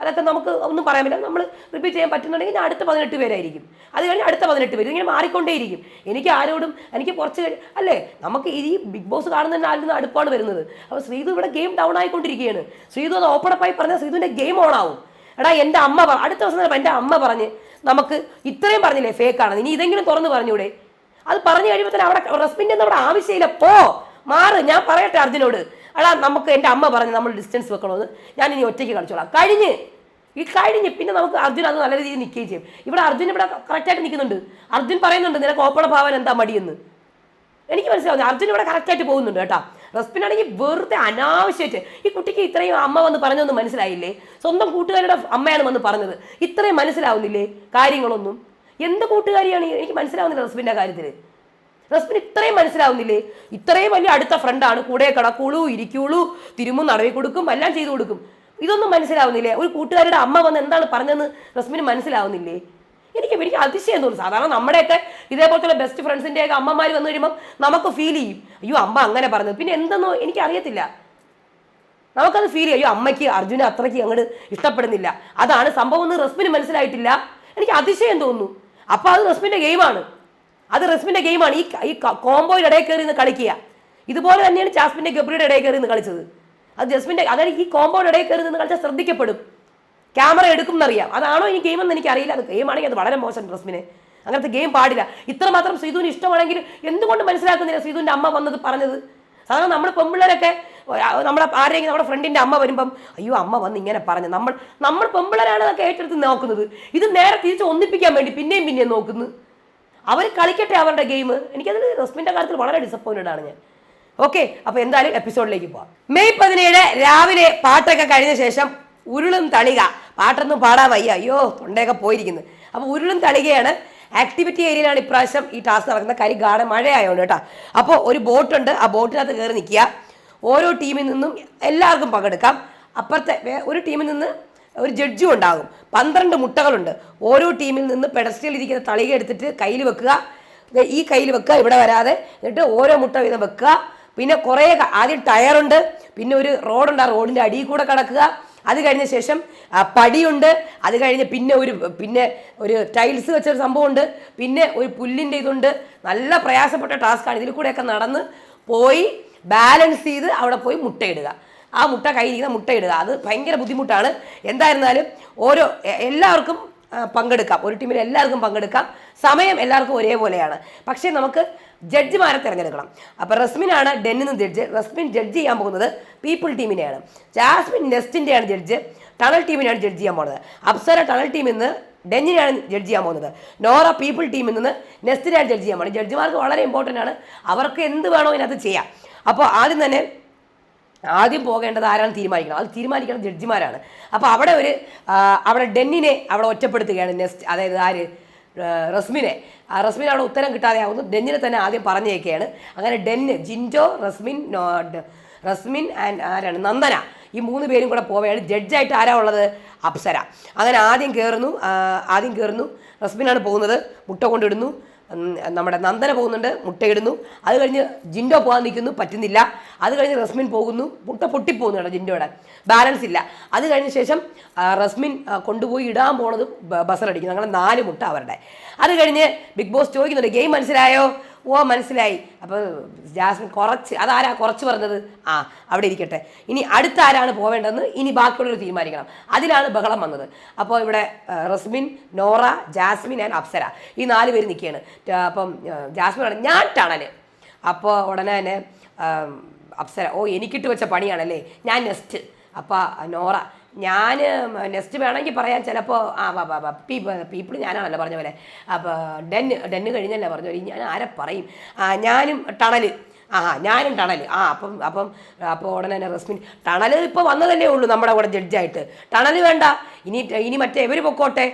അതൊക്കെ നമുക്ക് ഒന്നും പറയാൻ പറ്റില്ല. നമ്മൾ റിവ്യൂ ചെയ്യാൻ പറ്റുന്നുണ്ടെങ്കിൽ ഞാൻ അടുത്ത 18 പേരായിരിക്കും. അത് കഴിഞ്ഞ് അടുത്ത 18 പേര്, ഇങ്ങനെ മാറിക്കൊണ്ടേയിരിക്കും. എനിക്ക് ആരോടും എനിക്ക് കുറച്ച് നമുക്ക് ഈ ബിഗ് ബോസ് കാണുന്നതിന് ആരും അടുപ്പാണ് വരുന്നത്. അപ്പോൾ ശ്രീധു ഇവിടെ ഗെയിം ഡൗൺ ആയിക്കൊണ്ടിരിക്കുകയാണ്. ശ്രീധു അത് ഓപ്പൺ അപ്പായി പറഞ്ഞാൽ ശ്രീധുവിൻ്റെ ഗെയിം ഓൺ ആവും. എടാ എൻ്റെ അമ്മ അടുത്ത ദിവസം എൻ്റെ അമ്മ പറഞ്ഞ് നമുക്ക് ഇത്രയും പറഞ്ഞില്ലേ ഫേക്കാണെന്ന്, ഇനി ഇതെങ്കിലും തുറന്ന് പറഞ്ഞൂടെ? അത് പറഞ്ഞു കഴിയുമ്പോൾ തന്നെ അവിടെ റെസ്പിൻ്റെ ഒന്നും അവിടെ ആവശ്യമില്ല. മാറ്. ഞാൻ പറയട്ടെ അർജുനോട്, എടാ നമുക്ക് എൻ്റെ അമ്മ പറഞ്ഞ് നമ്മൾ ഡിസ്റ്റൻസ് വെക്കണമെന്ന്, ഞാൻ ഇനി ഒറ്റയ്ക്ക് കളിച്ചോളാം. കഴിഞ്ഞ് പിന്നെ നമുക്ക് അർജുൻ അത് നല്ല രീതിയിൽ നിൽക്കുകയും ചെയ്യും. ഇവിടെ അർജുൻ ഇവിടെ കറക്റ്റായിട്ട് നിൽക്കുന്നുണ്ട്. അർജുൻ പറയുന്നുണ്ട് നിനക്ക് ഓപ്പൺ ആവാൻ എന്താ മടിയെന്ന്. എനിക്ക് മനസ്സിലാവുന്നു. അർജുൻ ഇവിടെ കറക്റ്റായിട്ട് പോകുന്നുണ്ട് കേട്ടോ. റസ്പിനാണെങ്കിൽ വെറുതെ അനാവശ്യമായിട്ട് ഈ കുട്ടിക്ക് ഇത്രയും അമ്മ വന്ന് പറഞ്ഞൊന്നും മനസ്സിലായില്ലേ? സ്വന്തം കൂട്ടുകാരുടെ അമ്മയാണ് വന്ന് പറഞ്ഞത്. ഇത്രയും മനസ്സിലാവുന്നില്ലേ കാര്യങ്ങളൊന്നും? എന്ത് കൂട്ടുകാരിയാണ് എനിക്ക് മനസ്സിലാവുന്നില്ല റസ്പിൻ്റെ കാര്യത്തിൽ. റസ്പിന് ഇത്രയും മനസ്സിലാവുന്നില്ലേ? ഇത്രയും വലിയ അടുത്ത ഫ്രണ്ടാണ്, കൂടെ കിടക്കുള്ളൂ, ഇരിക്കുള്ളൂ, തിരുമ്പും നടവി കൊടുക്കും, എല്ലാം ചെയ്തു കൊടുക്കും. ഇതൊന്നും മനസ്സിലാവുന്നില്ലേ? ഒരു കൂട്ടുകാരുടെ അമ്മ വന്ന് എന്താണ് പറഞ്ഞതെന്ന് റസ്മിന് മനസ്സിലാവുന്നില്ലേ? എനിക്ക് അതിശയം തോന്നുന്നു. സാധാരണ നമ്മുടെയൊക്കെ ഇതേപോലത്തെ ബെസ്റ്റ് ഫ്രണ്ട്സിൻ്റെയൊക്കെ അമ്മമാർ വന്നു കഴിയുമ്പോൾ നമുക്ക് ഫീൽ ചെയ്യും, അയ്യോ അമ്മ അങ്ങനെ പറഞ്ഞത്. പിന്നെ എന്തെന്നോ എനിക്കറിയത്തില്ല, നമുക്കത് ഫീൽ ചെയ്യും, അയ്യോ അമ്മയ്ക്ക് അർജുനെ അത്രയ്ക്ക് അങ്ങോട്ട് ഇഷ്ടപ്പെടുന്നില്ല, അതാണ് സംഭവം എന്ന് റസ്മിന് മനസ്സിലായിട്ടില്ല. എനിക്ക് അതിശയം തോന്നുന്നു. അപ്പോൾ അത് റസ്മിൻ്റെ ഗെയിമാണ്, അത് റസ്മിൻ്റെ ഗെയിമാണ്. ഈ കോംബോയുടെ ഇടയിൽ കയറി നിന്ന് കളിക്കുക. ഇതുപോലെ തന്നെയാണ് ജാസ്മിൻ്റെ ഗബ്രിയുടെ ഇടയിൽ കയറി നിന്ന് കളിച്ചത്. അത് ജസ്മിൻ്റെ, അതായത് ഈ കോംബോയുടെ ഇടയിൽ കയറി നിന്ന് കളിച്ചാൽ ശ്രദ്ധിക്കപ്പെടും, ക്യാമറ എടുക്കും എന്നറിയാം. അതാണോ ഈ ഗെയിം എന്ന് എനിക്കറിയില്ല. അത് ഗെയിമാണെങ്കിൽ അത് വളരെ മോശം. റസ്മിനെ അങ്ങനത്തെ ഗെയിം പാടില്ല. ഇത്രമാത്രം ശ്രീധുവിന് ഇഷ്ടമാണെങ്കിൽ എന്തുകൊണ്ട് മനസ്സിലാക്കുന്നില്ല ശ്രീധുവിൻ്റെ അമ്മ വന്നത് പറഞ്ഞത്? സാധാരണ നമ്മൾ പെമ്പിള്ളേരൊക്കെ നമ്മളെ ആരെങ്കിലും നമ്മുടെ ഫ്രണ്ടിൻ്റെ അമ്മ വരുമ്പം അയ്യോ അമ്മ വന്ന് ഇങ്ങനെ പറഞ്ഞു, നമ്മൾ പെമ്പിള്ളേരാണ് അതൊക്കെ ഏറ്റെടുത്ത് നോക്കുന്നത്. ഇത് നേരെ തിരിച്ച് ഒന്നിപ്പിക്കാൻ വേണ്ടി പിന്നെയും നോക്കുന്നു. അവർ കളിക്കട്ടെ അവരുടെ ഗെയിം. എനിക്കതിൽ റസ്മിൻ്റെ കാര്യത്തിൽ വളരെ ഡിസപ്പോയിൻറ്റഡ് ആണ് ഞാൻ. ഓക്കെ, അപ്പോൾ എന്തായാലും എപ്പിസോഡിലേക്ക് പോവാം. മെയ് 17 രാവിലെ പാട്ടൊക്കെ കഴിഞ്ഞ ശേഷം ഉരുളും തളിക, പാട്ടൊന്നും പാടാൻ വയ്യ, അയ്യോ തൊണ്ടയൊക്കെ പോയിരിക്കുന്നു. അപ്പോൾ ഉരുളും തളികയാണ്. ആക്ടിവിറ്റി ഏരിയയിലാണ് ഇപ്രാവശ്യം ഈ ടാസ്ക് നടക്കുന്നത്. കരിഗാണ് മഴയായതുകൊണ്ട് കേട്ടോ. അപ്പോൾ ഒരു ബോട്ടുണ്ട്, ആ ബോട്ടിനകത്ത് കയറി നിൽക്കുക. ഓരോ ടീമിൽ നിന്നും എല്ലാവർക്കും പങ്കെടുക്കാം. അപ്പുറത്തെ ഒരു ടീമിൽ നിന്ന് ഒരു ജഡ്ജും ഉണ്ടാകും. 12 മുട്ടകളുണ്ട്. ഓരോ ടീമിൽ നിന്ന് പെഡസ്റ്റലിൽ ഇരിക്കുന്ന തളിക എടുത്തിട്ട് കയ്യിൽ വെക്കുക, ഈ കയ്യിൽ വെക്കുക, ഇവിടെ വരാതെ. എന്നിട്ട് ഓരോ മുട്ട വീതം വെക്കുക. പിന്നെ കുറേ ആദ്യം ടയറുണ്ട്, പിന്നെ ഒരു റോഡുണ്ട്, ആ റോഡിൻ്റെ അടിയിൽ കൂടെ കിടക്കുക. അത് കഴിഞ്ഞ ശേഷം പടിയുണ്ട്. അത് കഴിഞ്ഞ് പിന്നെ ഒരു ടൈൽസ് വെച്ചൊരു സംഭവമുണ്ട്. പിന്നെ ഒരു പുല്ലിൻ്റെ ഇതുണ്ട്. നല്ല പ്രയാസപ്പെട്ട ടാസ്ക്കാണ്. ഇതിൽ കൂടെയൊക്കെ നടന്ന് പോയി ബാലൻസ് ചെയ്ത് അവിടെ പോയി മുട്ടയിടുക. ആ മുട്ട കയ്യിരിക്കുന്ന മുട്ടയിടുക. അത് ഭയങ്കര ബുദ്ധിമുട്ടാണ്. എന്തായിരുന്നാലും എല്ലാവർക്കും പങ്കെടുക്കാം. ഒരു ടീമിൽ എല്ലാവർക്കും പങ്കെടുക്കാം. സമയം എല്ലാവർക്കും ഒരേപോലെയാണ്. പക്ഷേ നമുക്ക് ജഡ്ജിമാരെ തിരഞ്ഞെടുക്കണം. അപ്പോൾ റസ്മിനാണ് ഡെന്നിന്ന് ജഡ്ജ്. റസ്മിൻ ജഡ്ജ് ചെയ്യാൻ പോകുന്നത് പീപ്പിൾ ടീമിനെയാണ്. ജാസ്മിൻ നെസ്റ്റിൻ്റെയാണ് ജഡ്ജ്. ടണൽ ടീമിനെയാണ് ജഡ്ജ് ചെയ്യാൻ പോകുന്നത്. അപ്സര ടണൽ ടീമിൽ നിന്ന് ഡെന്നിനെയാണ് ജഡ്ജ് ചെയ്യാൻ പോകുന്നത്. നോറ പീപ്പിൾ ടീമിൽ നിന്ന് നെസ്റ്റിനെയാണ് ജഡ്ജ് ചെയ്യാൻ പോകുന്നത്. ജഡ്ജിമാർക്ക് വളരെ ഇമ്പോർട്ടൻ്റ് ആണ്. അവർക്ക് എന്ത് വേണോ ഇതിനകത്ത് ചെയ്യാം. അപ്പോൾ ആദ്യം പോകേണ്ടത് ആരാണ് തീരുമാനിക്കണം. അത് തീരുമാനിക്കണം ജഡ്ജിമാരാണ്. അപ്പോൾ അവിടെ ഡെന്നിനെ അവിടെ ഒറ്റപ്പെടുത്തുകയാണ് നെസ്റ്റ്, അതായത് റസ്മിനെ അവിടെ ഉത്തരം കിട്ടാതെ ആവുന്നു. ഡെന്നിനെ തന്നെ ആദ്യം പറഞ്ഞേക്കുകയാണ്. അങ്ങനെ ഡെന്ന്, ജിൻജോ, റസ്മിൻ ആൻഡ് ആരാണ് നന്ദന, ഈ 3 പേരും കൂടെ പോവുകയാണ്. ജഡ്ജായിട്ട് ആരാ ഉള്ളത്? അപ്സര. അങ്ങനെ ആദ്യം കയറുന്നു. റസ്മിനാണ് പോകുന്നത്, മുട്ട കൊണ്ടിടുന്നു. നമ്മുടെ നന്ദന പോകുന്നുണ്ട്, മുട്ടയിടുന്നു. അത് കഴിഞ്ഞ് ജിൻഡോ പോകാൻ നിൽക്കുന്നു, പറ്റുന്നില്ല. അത് കഴിഞ്ഞ് റസ്മിൻ പോകുന്നു, മുട്ട പൊട്ടിപ്പോകുന്നു കേട്ടോ, ജിൻഡോയുടെ ബാലൻസ് ഇല്ല. അത് കഴിഞ്ഞ ശേഷം റസ്മിൻ കൊണ്ടുപോയി ഇടാൻ പോണത് ബസറടിക്കുന്നു. അങ്ങനെ 4 മുട്ട അവരുടെ. അത് കഴിഞ്ഞ് ബിഗ് ബോസ് ചോദിക്കുന്നുണ്ട്, ഗെയിം മനസ്സിലായോ? ഓ മനസ്സിലായി. അപ്പോൾ ജാസ്മിൻ അതാരാ കുറച്ച് പറഞ്ഞത്? അവിടെ ഇരിക്കട്ടെ. ഇനി അടുത്ത ആരാണ് പോവേണ്ടതെന്ന് ഇനി ബാക്കിയുള്ളവർ തീരുമാനിക്കണം. അതിലാണ് ബഹളം വന്നത്. അപ്പോൾ ഇവിടെ റസ്മിൻ, നോറ, ജാസ്മിൻ ആൻഡ് അപ്സര, ഈ 4 പേര് നിൽക്കുകയാണ്. അപ്പം ജാസ്മിനാണ് ഞാൻ ടണല്. അപ്പോൾ ഉടനെ തന്നെ അപ്സര, എനിക്കിട്ട് വെച്ച പണിയാണല്ലേ, ഞാൻ നെസ്റ്റ്. അപ്പോൾ നോറ, ഞാൻ നെക്സ്റ്റ് വേണമെങ്കിൽ പറയാൻ ചിലപ്പോൾ പീപ്പിൾ ഞാനാണല്ലോ പറഞ്ഞ പോലെ. അപ്പോൾ ഡെന്ന് കഴിഞ്ഞല്ലേ പറഞ്ഞു, ഞാൻ ആരെ പറയും, ഞാനും ടണൽ. ഞാനും ടണൽ. അപ്പോൾ ഉടനെ തന്നെ റസ്മിൻ, ടണൽ ഇപ്പോൾ വന്നതല്ലേ ഉള്ളൂ നമ്മുടെ കൂടെ ജഡ്ജായിട്ട്, ടണൽ വേണ്ട, ഇനി മറ്റേ ഇവർ പൊക്കോട്ടെ,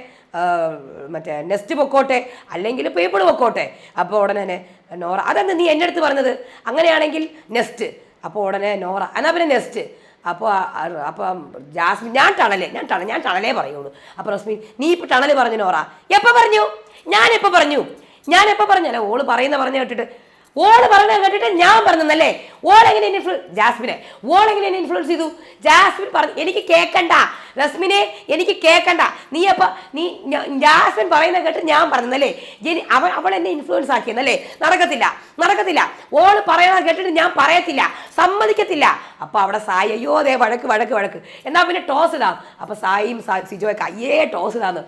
മറ്റേ നെക്സ്റ്റ് പൊക്കോട്ടെ, അല്ലെങ്കിൽ പീപ്പിൾ പൊക്കോട്ടെ. അപ്പോൾ ഉടനെ തന്നെ നോറ, അതെന്താ നീ എൻ്റെ അടുത്ത് പറഞ്ഞത്? അങ്ങനെയാണെങ്കിൽ നെക്സ്റ്റ്. അപ്പോൾ ഉടനെ നോറ, എന്നാൽ പിന്നെ നെക്സ്റ്റ്. അപ്പം ജാസ്മിൻ, ഞാൻ ടണലേ പറയുള്ളൂ. അപ്പോൾ റസ്മിൻ, നീ ഇപ്പോൾ ടണൽ പറഞ്ഞു നോറ. എപ്പോൾ പറഞ്ഞു? ഞാനെപ്പോൾ പറഞ്ഞു? അല്ല, ഓള് പറഞ്ഞു കേട്ടിട്ട് ഞാൻ പറഞ്ഞല്ലേ. ഓളെങ്ങനെ ഇൻഫ്ലുവൻസ് ചെയ്തു? ജാസ്മിൻ പറഞ്ഞു, എനിക്ക് കേൾക്കണ്ട റസ്മിനെ, എനിക്ക് കേൾക്കണ്ട. നീ ജാസ്മിൻ പറയുന്ന കേട്ട് ഞാൻ പറഞ്ഞല്ലേ, അവൾ എന്നെ ഇൻഫ്ലുവൻസ് ആക്കിയെന്നല്ലേ? നടക്കത്തില്ല. ഓള് പറയുന്നത് കേട്ടിട്ട് ഞാൻ പറയത്തില്ല, സമ്മതിക്കത്തില്ല. അപ്പോൾ അവിടെ സായി, അയ്യോ അതേ വഴക്ക്. എന്നാൽ പിന്നെ ടോസ് ഇടാം. അപ്പോൾ സായിയും സിജോയൊക്കെ അയ്യേ ടോസ് ഇടാന്ന്.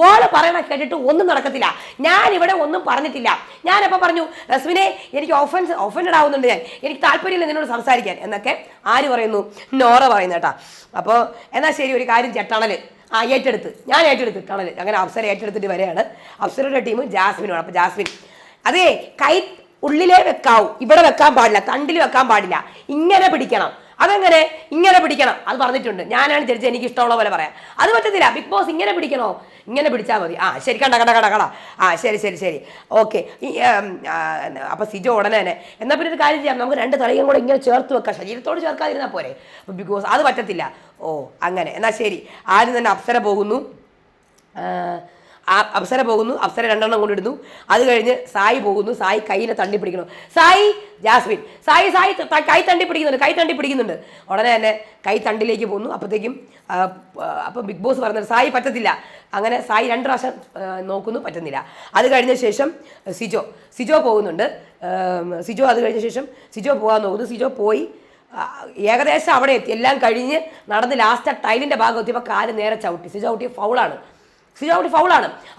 ഓള് പറയണ കേട്ടിട്ട് ഒന്നും നടക്കത്തില്ല. ഞാനിവിടെ ഒന്നും പറഞ്ഞിട്ടില്ല. ഞാനെപ്പോൾ പറഞ്ഞു റസ്മിനെ, എനിക്ക് ഒഫൻഡഡ് ആവുന്നുണ്ട്, എനിക്ക് താല്പര്യമില്ല നിന്നോട് സംസാരിക്കാൻ എന്നൊക്കെ ആര് പറയുന്നു? നോറ പറയുന്ന കേട്ടാ. അപ്പോൾ എന്നാൽ ശരി, ഒരു കാര്യം ചെയ്യാം, ടണൽ ഞാൻ ഏറ്റെടുത്ത് ടണൽ. അങ്ങനെ അപ്സര ഏറ്റെടുത്തിട്ട് വരെയാണ്. അപ്സരയുടെ ടീം ജാസ്മിനുമാണ്. അപ്പോൾ ജാസ്മിൻ, അതേ കൈ ഉള്ളിലേ വെക്കാവൂ, ഇവിടെ വെക്കാൻ പാടില്ല, തണ്ടിൽ വെക്കാൻ പാടില്ല, ഇങ്ങനെ പിടിക്കണം. അതെങ്ങനെ ഇങ്ങനെ പിടിക്കണം അത് പറഞ്ഞിട്ടുണ്ട്. ഞാനാണ് ജഡ്ജ്, എനിക്ക് ഇഷ്ടമുള്ള പോലെ പറയാം. അത് പറ്റത്തില്ല. ബിഗ് ബോസ് ഇങ്ങനെ പിടിക്കണോ? ഇങ്ങനെ പിടിച്ചാൽ മതി. ശരി, കട ശരി ശരി ശരി ഓക്കെ. അപ്പം സിജോ ഉടനെ തന്നെ എന്നാൽ പിന്നെ ഒരു കാര്യം ചെയ്യാം, നമുക്ക് 2 തലയും കൂടെ ഇങ്ങനെ ചേർത്ത് വെക്കാം, ശരീരത്തോട് ചേർക്കാതിരുന്നാൽ പോരെ. അപ്പം ബിഗ് ബോസ് അത് പറ്റത്തില്ല. അങ്ങനെ എന്നാൽ ശരി. ആദ്യം തന്നെ അപ്സര പോകുന്നു. അപ്സര 2 കൊണ്ടിടുന്നു. അത് കഴിഞ്ഞ് സായി പോകുന്നു. സായി കൈയിനെ തണ്ടി പിടിക്കണം. സായി ജാസ്മിൻ സായി കൈ തണ്ടി പിടിക്കുന്നുണ്ട്. ഉടനെ തന്നെ കൈ തണ്ടിലേക്ക് പോകുന്നു. അപ്പോഴത്തേക്കും അപ്പം ബിഗ് ബോസ് പറയുന്നത് സായി പറ്റത്തില്ല. അങ്ങനെ സായി 2 പ്രാവശ്യം നോക്കുന്നു, പറ്റുന്നില്ല. അത് കഴിഞ്ഞ ശേഷം സിജോ പോകുന്നുണ്ട്. അത് കഴിഞ്ഞ ശേഷം സിജോ പോകാൻ നോക്കുന്നു. സിജോ പോയി ഏകദേശം അവിടെ എത്തി. എല്ലാം കഴിഞ്ഞ് നടന്ന് ലാസ്റ്റ് ടൈലിൻ്റെ ഭാഗം എത്തിയപ്പോൾ കാല് നേരെ ചവിട്ടി. സിജോ ഫൗളാണ്.